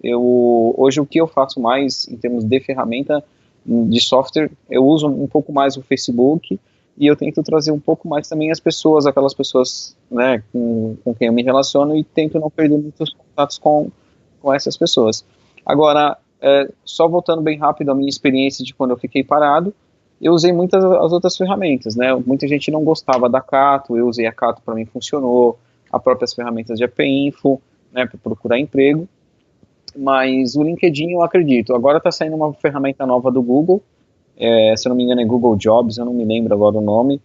[SPEAKER 3] Hoje, o que eu faço mais em termos de ferramenta de software, eu uso um pouco mais o Facebook e eu tento trazer um pouco mais também as pessoas, aquelas pessoas, né, com quem eu me relaciono e tento não perder muitos contatos com essas pessoas. Agora, só voltando bem rápido à minha experiência de quando eu fiquei parado, eu usei muitas as outras ferramentas, né? Muita gente não gostava da Cato, eu usei a Cato, para mim funcionou, as próprias ferramentas de APInfo, né, para procurar emprego, mas o LinkedIn eu acredito. Agora está saindo uma ferramenta nova do Google, se eu não me engano é Google Jobs, eu não me lembro agora o nome,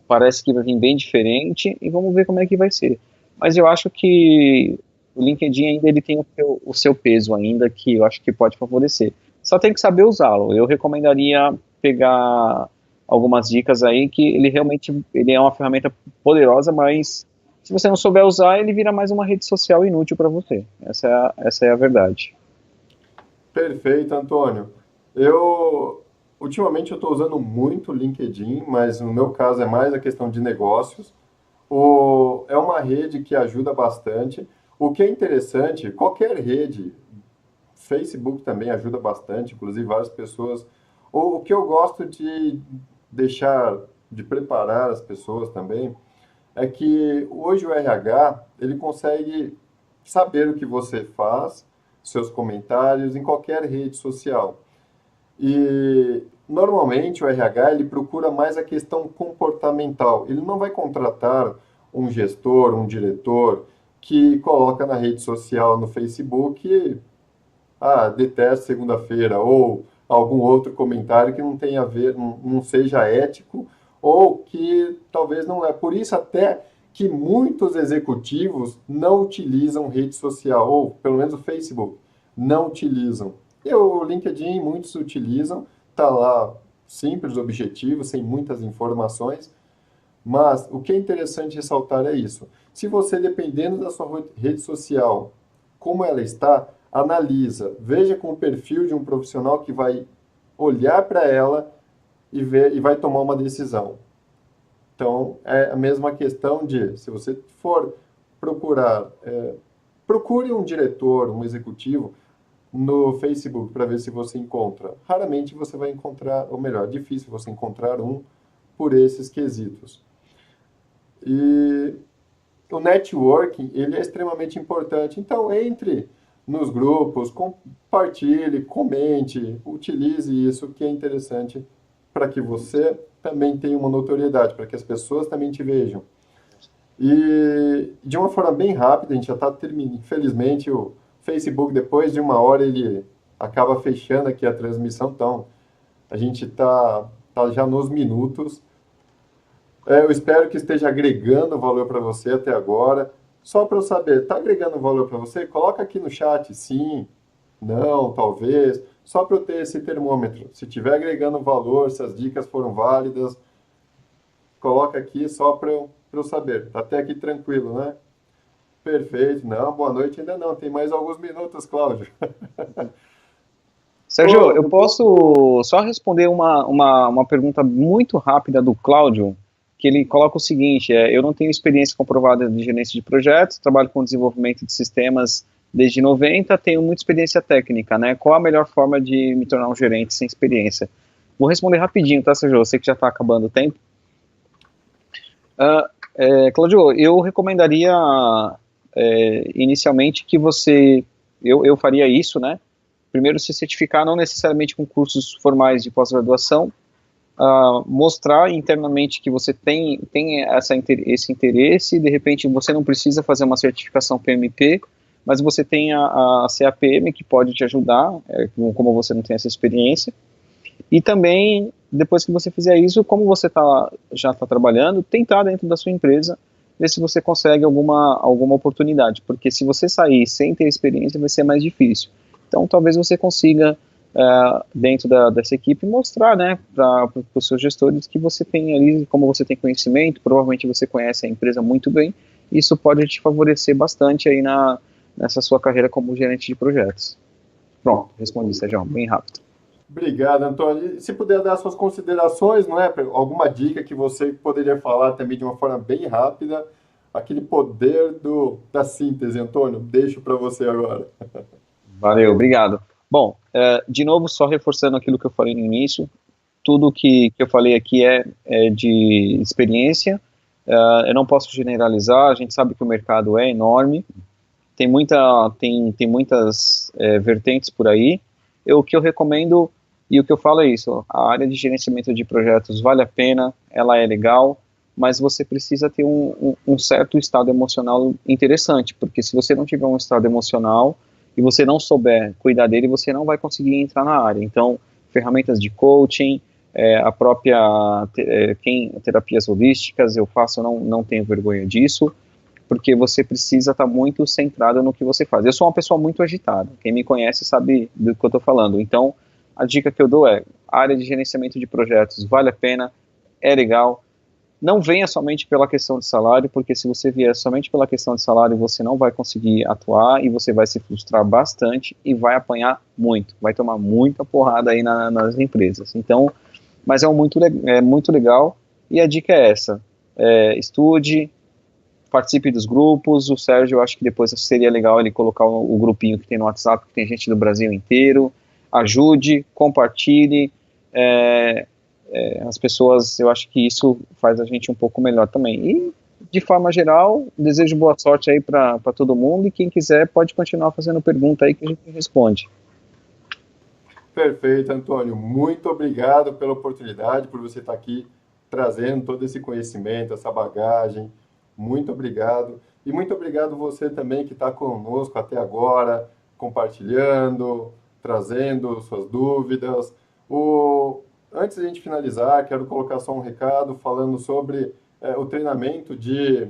[SPEAKER 3] parece que vai vir bem diferente e vamos ver como é que vai ser. Mas eu acho que o LinkedIn ainda ele tem o seu peso ainda, que eu acho que pode favorecer. Só tem que saber usá-lo. Eu recomendaria pegar algumas dicas aí, que ele realmente ele é uma ferramenta poderosa, mas se você não souber usar, ele vira mais uma rede social inútil para você. Essa é a verdade.
[SPEAKER 2] Perfeito, Antônio. Eu ultimamente eu estou usando muito o LinkedIn, mas no meu caso é mais a questão de negócios. É uma rede que ajuda bastante. O que é interessante, qualquer rede, Facebook também ajuda bastante, inclusive várias pessoas. O que eu gosto de deixar, de preparar as pessoas também, é que hoje o RH, ele consegue saber o que você faz, seus comentários em qualquer rede social. E normalmente o RH ele procura mais a questão comportamental. Ele não vai contratar um gestor, um diretor que coloca na rede social, no Facebook, detesto segunda-feira, ou algum outro comentário que não tenha a ver, não seja ético, ou que talvez não é. Por isso até que muitos executivos não utilizam rede social, ou pelo menos o Facebook, não utilizam. E o LinkedIn muitos utilizam, está lá simples, objetivo, sem muitas informações, mas o que é interessante ressaltar é isso. Se você, dependendo da sua rede social, como ela está, analisa, veja com o perfil de um profissional que vai olhar para ela e ver e vai tomar uma decisão. Então, é a mesma questão de, se você for procurar, procure um diretor, um executivo no Facebook para ver se você encontra. Raramente você vai encontrar, ou melhor, é difícil você encontrar um por esses quesitos. E o networking, ele é extremamente importante. Então, entre nos grupos, compartilhe, comente, utilize isso, que é interessante para que você também tenha uma notoriedade, para que as pessoas também te vejam. E de uma forma bem rápida, a gente já está terminando. Infelizmente, o Facebook, depois de uma hora, ele acaba fechando aqui a transmissão, então a gente tá já nos minutos. Eu espero que esteja agregando valor para você até agora. Só para eu saber, está agregando valor para você? Coloca aqui no chat sim, não, talvez. Só para eu ter esse termômetro. Se estiver agregando valor, se as dicas foram válidas, coloca aqui só para eu saber. Tá até aqui tranquilo, né? Perfeito. Não, boa noite ainda não. Tem mais alguns minutos, Cláudio.
[SPEAKER 3] Sérgio, eu
[SPEAKER 2] Ô,
[SPEAKER 3] posso só responder uma pergunta muito rápida do Cláudio, que ele coloca o seguinte, eu não tenho experiência comprovada de gerência de projetos, trabalho com desenvolvimento de sistemas desde 90, tenho muita experiência técnica, né? Qual a melhor forma de me tornar um gerente sem experiência? Vou responder rapidinho, tá, Sérgio? Eu sei que já está acabando o tempo. Claudio, eu recomendaria inicialmente que eu faria isso, né? Primeiro, se certificar, não necessariamente com cursos formais de pós-graduação, mostrar internamente que você tem esse interesse, de repente você não precisa fazer uma certificação PMP, mas você tem a CAPM que pode te ajudar, como você não tem essa experiência. E também, depois que você fizer isso, como você já está trabalhando, tentar dentro da sua empresa, ver se você consegue alguma oportunidade, porque se você sair sem ter experiência, vai ser mais difícil. Então, talvez você consiga, dentro dessa equipe, mostrar, né, para os seus gestores que você tem ali, como você tem conhecimento, provavelmente você conhece a empresa muito bem, isso pode te favorecer bastante aí nessa sua carreira como gerente de projetos. Pronto, respondi, Sérgio, bem rápido.
[SPEAKER 2] Obrigado, Antônio. E se puder dar suas considerações, não é? Alguma dica que você poderia falar também de uma forma bem rápida, aquele poder da síntese, Antônio, deixo para você agora.
[SPEAKER 3] Valeu, obrigado. Bom, de novo, só reforçando aquilo que eu falei no início, tudo que eu falei aqui é de experiência, eu não posso generalizar, a gente sabe que o mercado é enorme, tem muitas vertentes por aí. O que eu recomendo e o que eu falo é isso, a área de gerenciamento de projetos vale a pena, ela é legal, mas você precisa ter um certo estado emocional interessante, porque se você não tiver um estado emocional e você não souber cuidar dele, você não vai conseguir entrar na área. Então, ferramentas de coaching, a própria terapias holísticas, eu faço, não tenho vergonha disso, porque você precisa estar muito centrado no que você faz. Eu sou uma pessoa muito agitada, quem me conhece sabe do que eu estou falando, então a dica que eu dou a área de gerenciamento de projetos vale a pena, é legal, não venha somente pela questão de salário, porque se você vier somente pela questão de salário, você não vai conseguir atuar e você vai se frustrar bastante e vai apanhar muito, vai tomar muita porrada aí nas empresas. Então, mas é muito legal e a dica é essa, estude, participe dos grupos. O Sérgio, eu acho que depois seria legal ele colocar o grupinho que tem no WhatsApp, que tem gente do Brasil inteiro, ajude, compartilhe, as pessoas, eu acho que isso faz a gente um pouco melhor também. E, de forma geral, desejo boa sorte aí para todo mundo e quem quiser pode continuar fazendo pergunta aí que a gente responde.
[SPEAKER 2] Perfeito, Antônio. Muito obrigado pela oportunidade, por você estar aqui trazendo todo esse conhecimento, essa bagagem. Muito obrigado. E muito obrigado você também que está conosco até agora, compartilhando, trazendo suas dúvidas. Antes de a gente finalizar, quero colocar só um recado falando sobre o treinamento de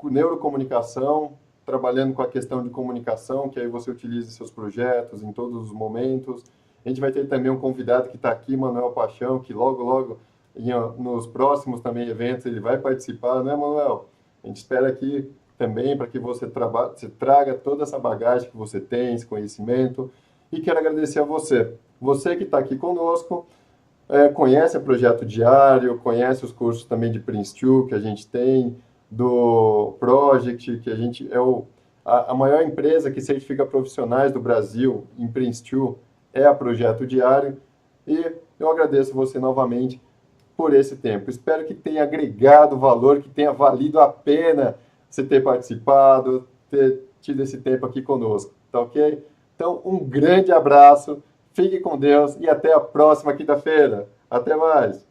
[SPEAKER 2] neurocomunicação, trabalhando com a questão de comunicação, que aí você utiliza em seus projetos, em todos os momentos. A gente vai ter também um convidado que está aqui, Manuel Paixão, que logo, nos próximos também eventos, ele vai participar, né, Manuel? A gente espera aqui também para que você traga toda essa bagagem que você tem, esse conhecimento. E quero agradecer a você. Você que está aqui conosco, conhece o Projeto Diário, conhece os cursos também de Prince2 que a gente tem, do Project, que a gente a maior empresa que certifica profissionais do Brasil em Prince2 é a Projeto Diário. E eu agradeço você novamente por esse tempo. Espero que tenha agregado valor, que tenha valido a pena você ter participado, ter tido esse tempo aqui conosco, tá ok? Então, um grande abraço, fique com Deus e até a próxima quinta-feira. Até mais!